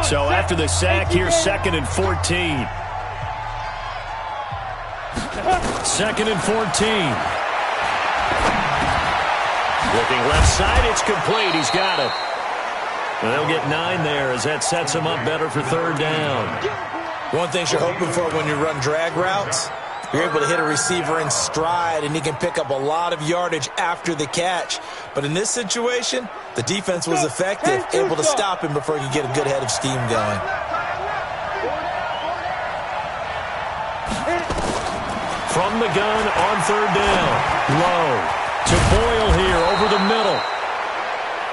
So after the sack, here's 2nd and 14. 2nd and 14. Looking left side, it's complete. He's got it. And they'll get 9 there as that sets him up better for 3rd down. One thing you're hoping for when you run drag routes, you're able to hit a receiver in stride, and he can pick up a lot of yardage after the catch. But in this situation, the defense was effective, able to stop him before he could get a good head of steam going. From the gun on 3rd down. Low to Boyle here over the middle.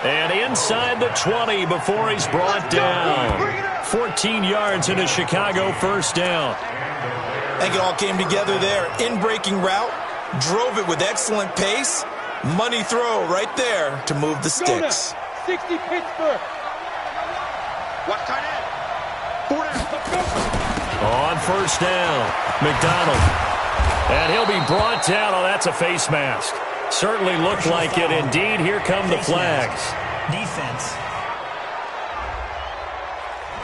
And inside the 20 before he's brought down. 14 yards in a Chicago 1st down. I think it all came together there. In-breaking route, drove it with excellent pace, Money throw right there to move the sticks. 60 Pittsburgh. Watch tight end. 4 down. On first down, McDonald. And he'll be brought down. Oh, that's a face mask. Certainly looked like it. Indeed, here come the flags. Defense.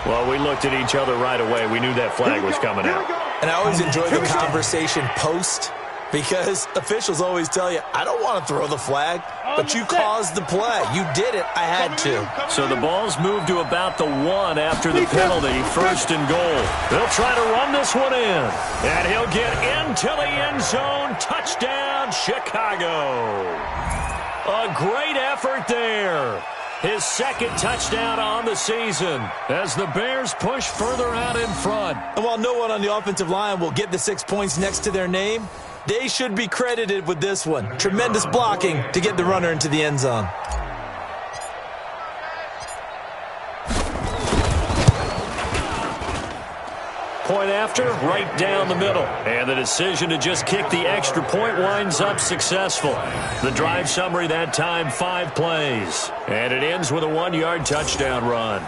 Well, we looked at each other right away. We knew that flag was coming out. And I always enjoy the conversation post, because officials always tell you, I don't want to throw the flag, but you caused the play. You did it. I had to. So the ball's moved to about the 1 after the penalty. First and goal. They'll try to run this one in. And he'll get into the end zone. Touchdown, Chicago. A great effort there. His second touchdown on the season as the Bears push further out in front. And while no one on the offensive line will get the 6 points next to their name, they should be credited with this one. Tremendous blocking to get the runner into the end zone. Point after, right down the middle. And the decision to just kick the extra point winds up successful. The drive summary that time, 5 plays. And it ends with a 1-yard touchdown run.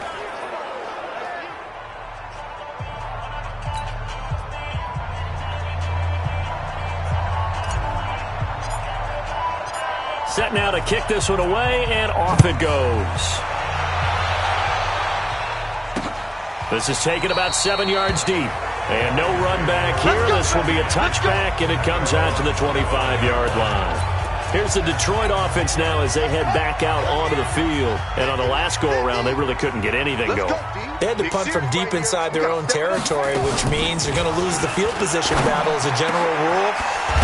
Set now to kick this one away, and off it goes. This is taken about 7 yards deep. And no run back here. This will be a touchback, and it comes out to the 25-yard line. Here's the Detroit offense now as they head back out onto the field. And on the last go-around, they really couldn't get anything going. They had to punt from deep inside their own territory, which means they're going to lose the field position battle as a general rule.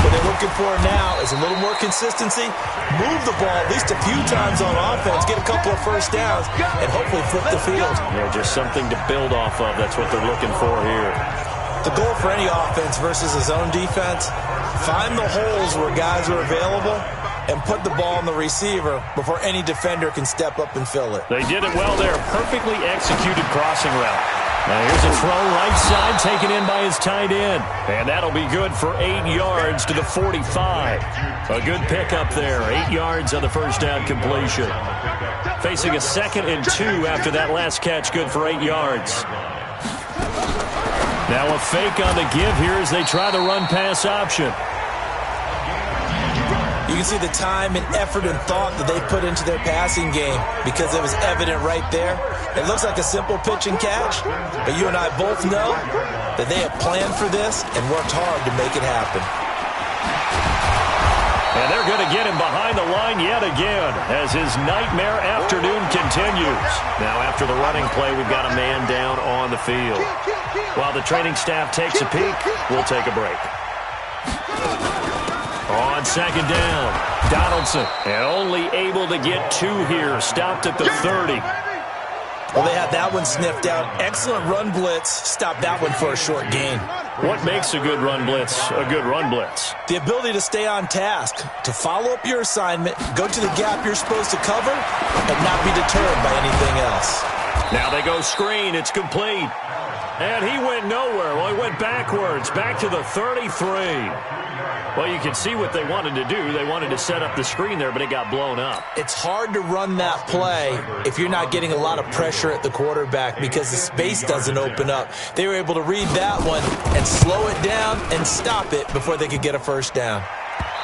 What they're looking for now is a little more consistency, move the ball at least a few times on offense, get a couple of first downs, and hopefully flip the field. Yeah, just something to build off of. That's what they're looking for here. The goal for any offense versus a zone defense, find the holes where guys are available and put the ball on the receiver before any defender can step up and fill it. They did it well there. Perfectly executed crossing route. Now here's a throw right side taken in by his tight end. And that'll be good for 8 yards to the 45. A good pickup there. 8 yards on the first down completion. Facing a 2nd and 2 after that last catch. Good for 8 yards. Now a fake on the give here as they try the run-pass option. You can see the time and effort and thought that they put into their passing game because it was evident right there. It looks like a simple pitch and catch, but you and I both know that they have planned for this and worked hard to make it happen. And they're going to get him behind the line yet again as his nightmare afternoon continues. Now after the running play, we've got a man down on the field. While the training staff takes a peek, we'll take a break. On second down, Donaldson, and only able to get 2 here. Stopped at the 30. Well, they had that one sniffed out. Excellent run blitz. Stopped that one for a short gain. What makes a good run blitz a good run blitz? The ability to stay on task, to follow up your assignment, go to the gap you're supposed to cover, and not be deterred by anything else. Now they go screen. It's complete. And he went nowhere. Well, he went backwards, back to the 33. Well, you can see what they wanted to do. They wanted to set up the screen there, but it got blown up. It's hard to run that play if you're not getting a lot of pressure at the quarterback because the space doesn't open up. They were able to read that one and slow it down and stop it before they could get a first down.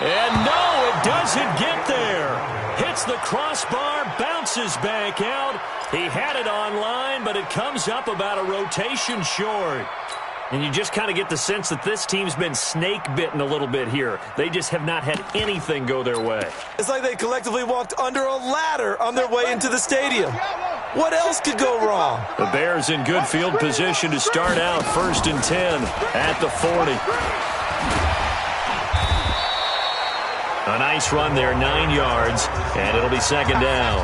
And no, it doesn't get there. Hits the crossbar, bounces back out. He had it online, but it comes up about a rotation short. And you just kind of get the sense that this team's been snake-bitten a little bit here. They just have not had anything go their way. It's like they collectively walked under a ladder on their way into the stadium. What else could go wrong? The Bears in good field position to start out 1st and 10 at the 40. A nice run there, 9 yards, and it'll be 2nd down.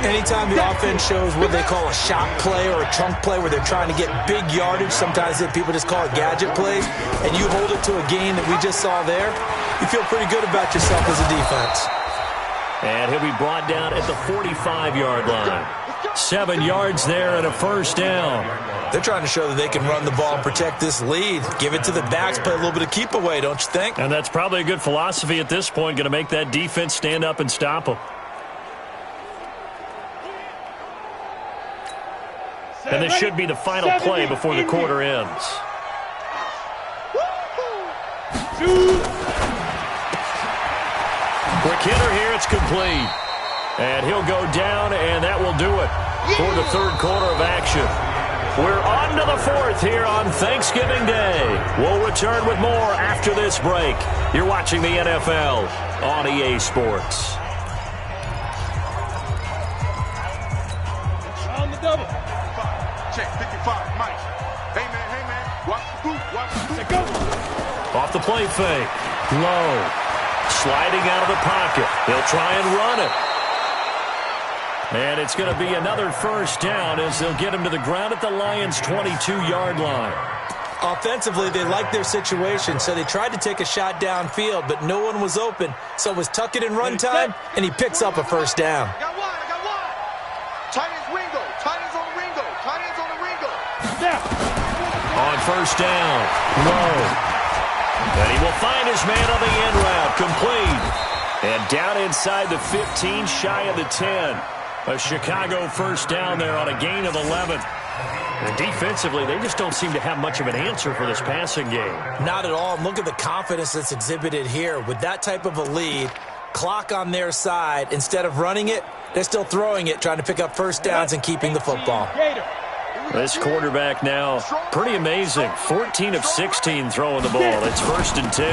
Anytime the offense shows what they call a shot play or a chunk play where they're trying to get big yardage, sometimes people just call it gadget plays, and you hold it to a gain that we just saw there, you feel pretty good about yourself as a defense. And he'll be brought down at the 45-yard line. 7 yards there and a first down. They're trying to show that they can run the ball and protect this lead. Give it to the backs, play a little bit of keep away, don't you think? And that's probably a good philosophy at this point, going to make that defense stand up and stop them. And this should be the final play before the quarter ends. Quick hitter here, it's complete. And he'll go down, and that will do it for the third quarter of action. We're on to the fourth here on Thanksgiving Day. We'll return with more after this break. You're watching the NFL on EA Sports. On the double. Check 55, Mike. Hey, man. Watch the boot. Go. Off the play fake. Low. Sliding out of the pocket. They'll try and run it. And it's going to be another first down as they'll get him to the ground at the Lions' 22-yard line. Offensively, they liked their situation, so they tried to take a shot downfield, but no one was open. So it was tuck it in run time, and he picks up a first down. I got one. Tight ends Ringo. Tight ends on the Ringo. On first down. Low. And he will find his man on the end route. Complete. And down inside the 15, shy of the 10. A Chicago first down there on a gain of 11. And defensively, they just don't seem to have much of an answer for this passing game. Not at all. And look at the confidence that's exhibited here. With that type of a lead, clock on their side, instead of running it, they're still throwing it, trying to pick up first downs and keeping the football. This quarterback now, pretty amazing. 14 of 16 throwing the ball. It's 1st and 10.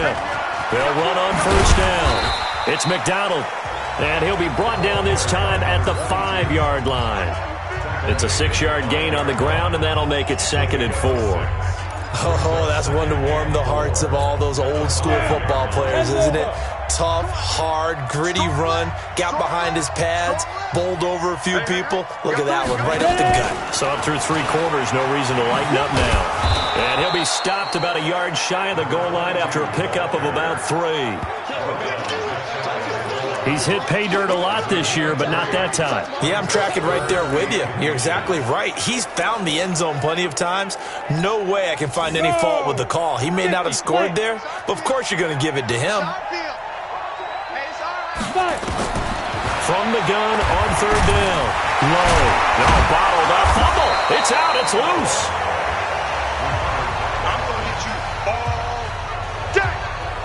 They'll run on first down. It's McDonald. And he'll be brought down this time at the 5-yard line. It's a 6-yard gain on the ground, and that'll make it 2nd and 4. Oh, that's one to warm the hearts of all those old-school football players, isn't it? Tough, hard, gritty run, got behind his pads, bowled over a few people. Look at that one, right up the gut. So up through 3 quarters, no reason to lighten up now. And he'll be stopped about a yard shy of the goal line after a pickup of about 3. He's hit pay dirt a lot this year, but not that time. Yeah, I'm tracking right there with you. You're exactly right. He's found the end zone plenty of times. No way I can find any fault with the call. He may not have scored there, but of course you're going to give it to him. From the gun on 3rd down. Low. No, bottled up. Fumble. It's out. It's loose. I'm going to hit you all day.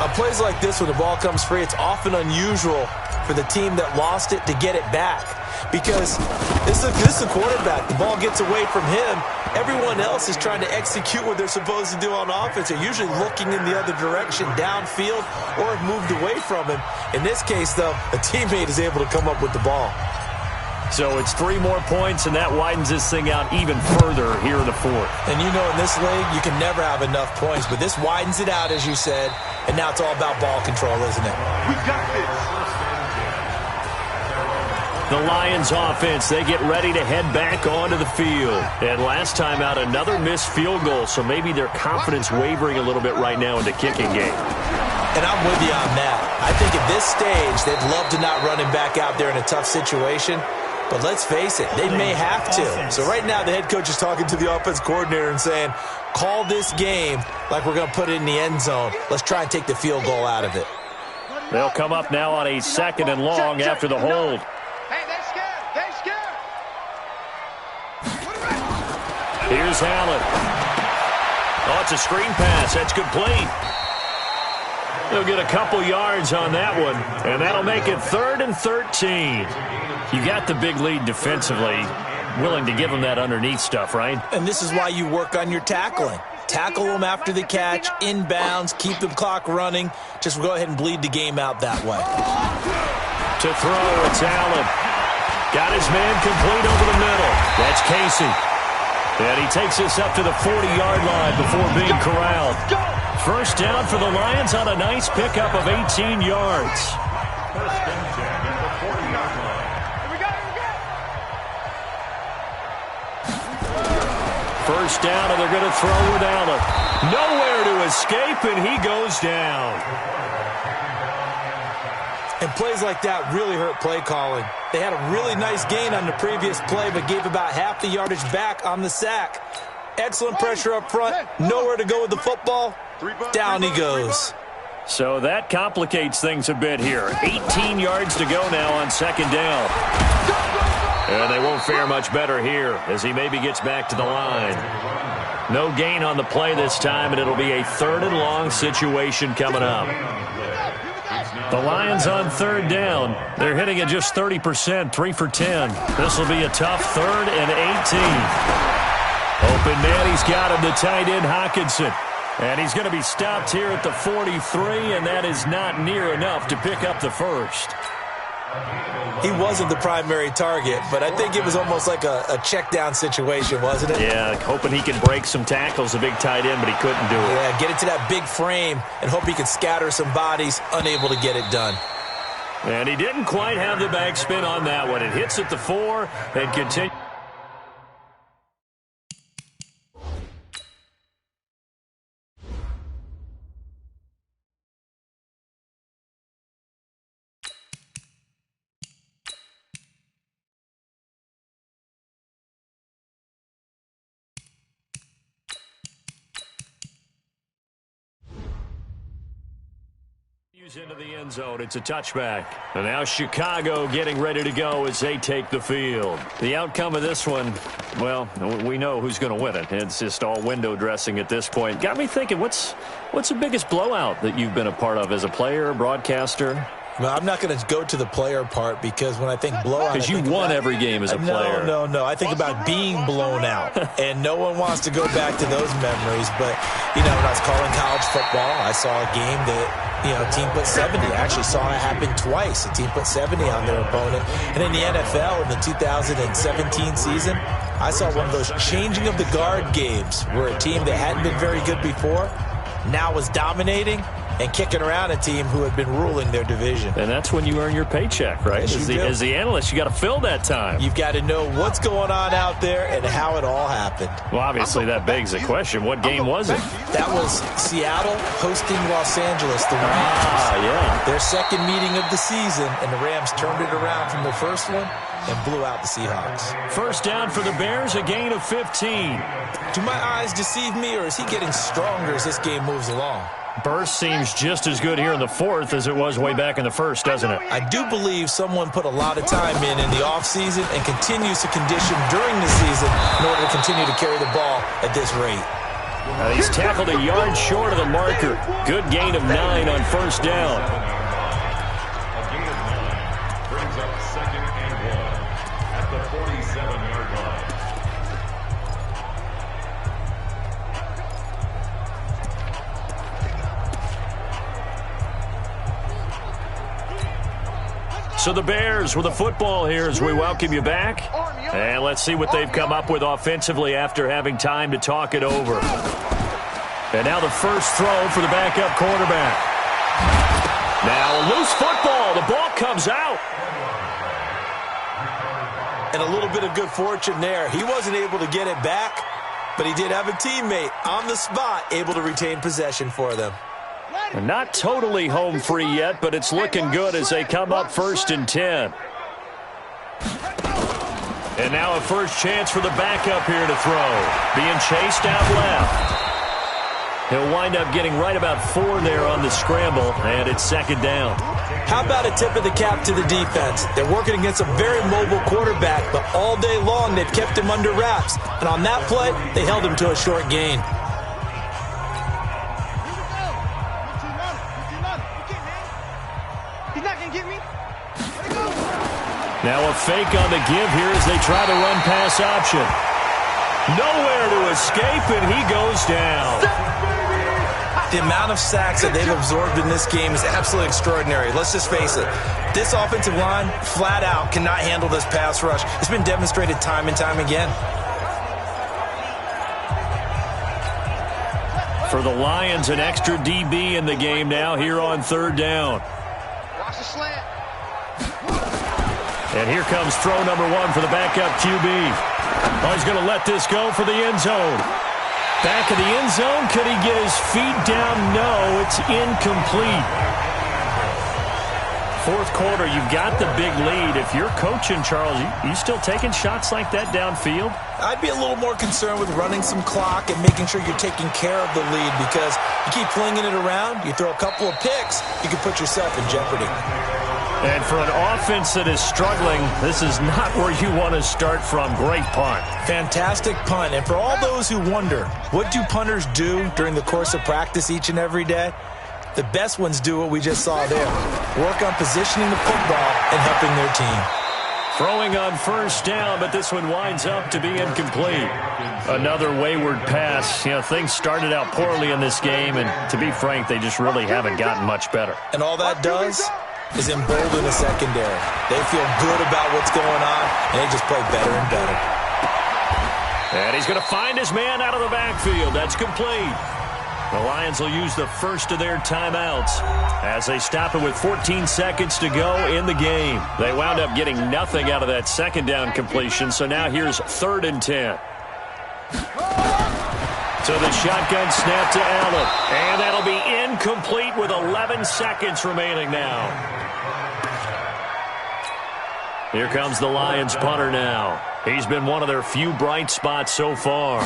On plays like this, when the ball comes free, it's often unusual for the team that lost it to get it back. Because this is a quarterback. The ball gets away from him. Everyone else is trying to execute what they're supposed to do on offense. They're usually looking in the other direction, downfield, or have moved away from him. In this case, though, a teammate is able to come up with the ball. So it's 3 more points, and that widens this thing out even further here in the 4th. And you know in this league, you can never have enough points, but this widens it out, as you said, and now it's all about ball control, isn't it? We got this. The Lions offense, they get ready to head back onto the field. And last time out, another missed field goal, so maybe their confidence wavering a little bit right now in the kicking game. And I'm with you on that. I think at this stage, they'd love to not run him back out there in a tough situation. But let's face it, they may have to. So right now, the head coach is talking to the offense coordinator and saying, call this game like we're going to put it in the end zone. Let's try and take the field goal out of it. They'll come up now on a 2nd and long after the hold. Hey, they're scared. They're scared. Here's Allen. Oh, it's a screen pass. That's complete. They'll get a couple yards on that one, and that'll make it 3rd and 13. You got the big lead defensively, willing to give them that underneath stuff, right? And this is why you work on your tackling. Tackle them after the catch, inbounds, keep the clock running. Just go ahead and bleed the game out that way. To throw, it's Allen. Got his man complete over the middle. That's Casey. And he takes us up to the 40-yard line before being corralled. First down for the Lions on a nice pickup of 18 yards. First down, and they're going to throw with Allen. Nowhere to escape, and he goes down. And plays like that really hurt play calling. They had a really nice gain on the previous play, but gave about half the yardage back on the sack. Excellent pressure up front. Nowhere to go with the football. Down he goes. So that complicates things a bit here. 18 yards to go now on second down. And they won't fare much better here as he maybe gets back to the line. No gain on the play this time, and it'll be a 3rd and long situation coming up. The Lions on 3rd down. They're hitting at just 30%, 3 for 10. This will be a tough 3rd and 18. Open man, he's got him, the tight end Hockenson. And he's going to be stopped here at the 43, and that is not near enough to pick up the first. He wasn't the primary target, but I think it was almost like a check down situation, wasn't it? Yeah, hoping he can break some tackles, a big tight end, but he couldn't do it. Yeah, get into that big frame and hope he can scatter some bodies, unable to get it done. And he didn't quite have the backspin on that one. It hits at the 4 and continues. Into the end zone. It's a touchback. And now Chicago getting ready to go as they take the field. The outcome of this one, well, we know who's going to win it. It's just all window dressing at this point. Got me thinking, what's the biggest blowout that you've been a part of as a player, broadcaster? Well, I'm not going to go to the player part because when I think blowout... Because you won every game as a player. No. I think about being blown out. And no one wants to go back to those memories. But, when I was calling college football, I saw a game that, a team put 70. I actually saw it happen twice. A team put 70 on their opponent. And in the NFL, in the 2017 season, I saw one of those changing of the guard games where a team that hadn't been very good before now was dominating and kicking around a team who had been ruling their division. And that's when you earn your paycheck, right? As the analyst, you got to fill that time. You've got to know what's going on out there and how it all happened. Well, obviously that begs the question. What game was it? That was Seattle hosting Los Angeles, the Rams. Yeah. Their second meeting of the season, and the Rams turned it around from the first one and blew out the Seahawks. First down for the Bears, a gain of 15. Do my eyes deceive me, or is he getting stronger as this game moves along? Burst seems just as good here in the 4th as it was way back in the 1st, doesn't it? I do believe someone put a lot of time in the offseason and continues to condition during the season in order to continue to carry the ball at this rate. He's tackled a yard short of the marker. Good gain of 9 on first down. A gain of 9 brings up 2nd and 1 at the 47-yard line. So the Bears with the football here as we welcome you back. And let's see what they've come up with offensively after having time to talk it over. And now the first throw for the backup quarterback. Now a loose football. The ball comes out. And a little bit of good fortune there. He wasn't able to get it back, but he did have a teammate on the spot able to retain possession for them. Not totally home free yet, but it's looking good as they come up 1st and 10. And now a first chance for the backup here to throw. Being chased out left. He'll wind up getting right about 4 there on the scramble, and it's 2nd down. How about a tip of the cap to the defense? They're working against a very mobile quarterback, but all day long they've kept him under wraps. And on that play, they held him to a short gain. Now a fake on the give here as they try to run pass option. Nowhere to escape, and he goes down. The amount of sacks that they've absorbed in this game is absolutely extraordinary. Let's just face it. This offensive line, flat out, cannot handle this pass rush. It's been demonstrated time and time again. For the Lions, an extra DB in the game now here on 3rd down. Watch the slant. And here comes throw number 1 for the backup QB. Oh, he's going to let this go for the end zone. Back of the end zone. Could he get his feet down? No, it's incomplete. Fourth quarter, you've got the big lead. If you're coaching, Charles, you still taking shots like that downfield? I'd be a little more concerned with running some clock and making sure you're taking care of the lead, because you keep flinging it around, you throw a couple of picks, you can put yourself in jeopardy. And for an offense that is struggling, this is not where you want to start from. Great punt. Fantastic punt. And for all those who wonder, what do punters do during the course of practice each and every day? The best ones do what we just saw there. Work on positioning the football and helping their team. Throwing on first down, but this one winds up to be incomplete. Another wayward pass. You know, things started out poorly in this game, and to be frank, they just really haven't gotten much better. And all that does is embolden the secondary. They feel good about what's going on, and they just play better and better. And he's going to find his man out of the backfield. That's complete. The Lions will use the first of their timeouts as they stop it with 14 seconds to go in the game. They wound up getting nothing out of that second down completion, so now here's 3rd and 10. So the shotgun snap to Allen, and that'll be incomplete with 11 seconds remaining now. Here comes the Lions punter now. He's been one of their few bright spots so far.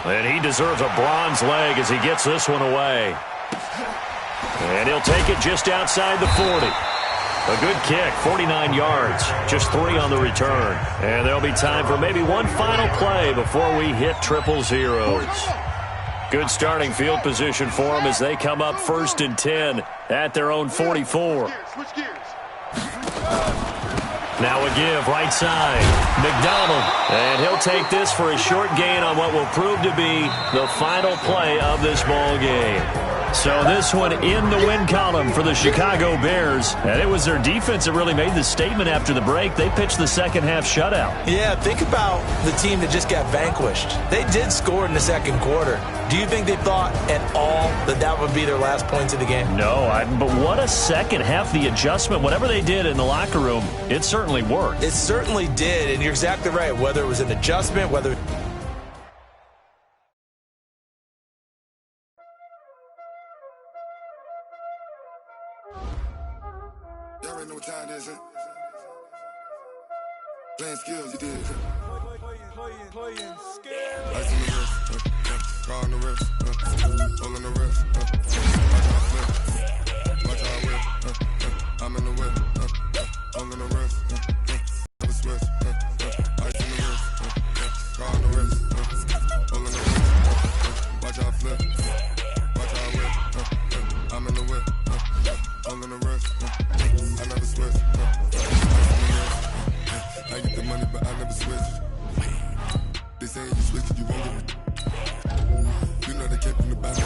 And he deserves a bronze leg as he gets this one away. And he'll take it just outside the 40. A good kick, 49 yards, just 3 on the return. And there'll be time for maybe one final play before we hit 000. Good starting field position for them as they come up 1st and 10 at their own 44. Now a give, right side, McDonald. And he'll take this for a short gain on what will prove to be the final play of this ball game. So this one in the win column for the Chicago Bears. And it was their defense that really made the statement after the break. They pitched the second half shutout. Yeah, think about the team that just got vanquished. They did score in the second quarter. Do you think they thought at all that that would be their last points of the game? No, but what a second half. The adjustment, whatever they did in the locker room, it certainly worked. It certainly did, and you're exactly right. Whether it was an adjustment, whether... Y'all already know what time it is, huh? Playing skills, you did. Playing skills. Ice on the wrist, car on the wrist, hole in the wrist, watch how I flip, watch how I whip, I'm in the whip, hole in the wrist, never switch, ice on the wrist, car on the wrist, hole in the wrist, watch how I flip, watch how I whip, I'm in the whip, hole in the wrist, I never switch, I get the money but I never switch. They say you switch it, you won't get it. You know they kept in the back of the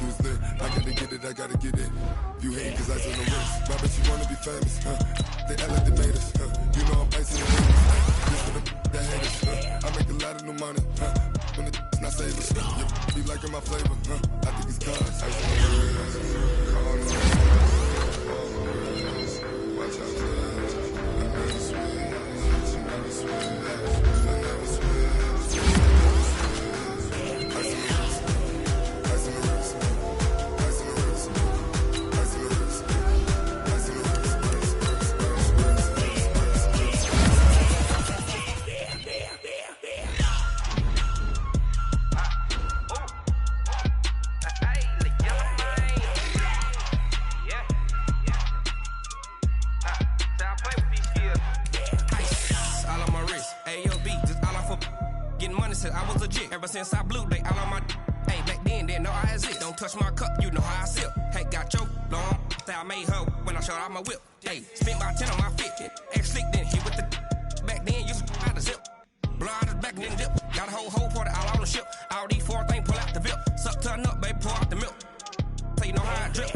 you was lit. I gotta get it, I gotta get it. You hate cause I said no risk. Why bet you wanna be famous, huh? They act like they made us, huh? You know I'm icy and famous, this for the that hate us, huh? I make a lot of new money, huh? When it's not savers, you be liking my flavor, huh? I think it's cause ice on the wrist, car on the wrist, watch out for this. I never switch, you never switch. Since I blew, they all on my hey, back then, didn't know I exist. Don't touch my cup, you know how I sip. Hey, got your long I made her when I showed out my whip. Hey, spent about 10 on my fit. Ex-slick, then hit with the back then, used to out the zip. Blow out his back, then dip. Got a whole party all on the ship. All these 4 things, pull out the VIP. Suck, turn up, baby, pour out the milk. So you know how I drip.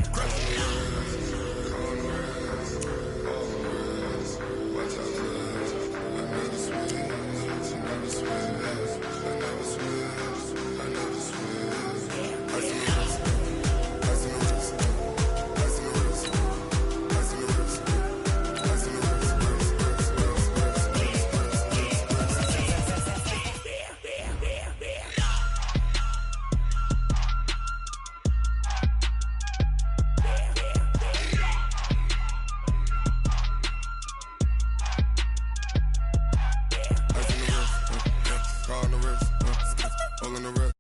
all in the wrist.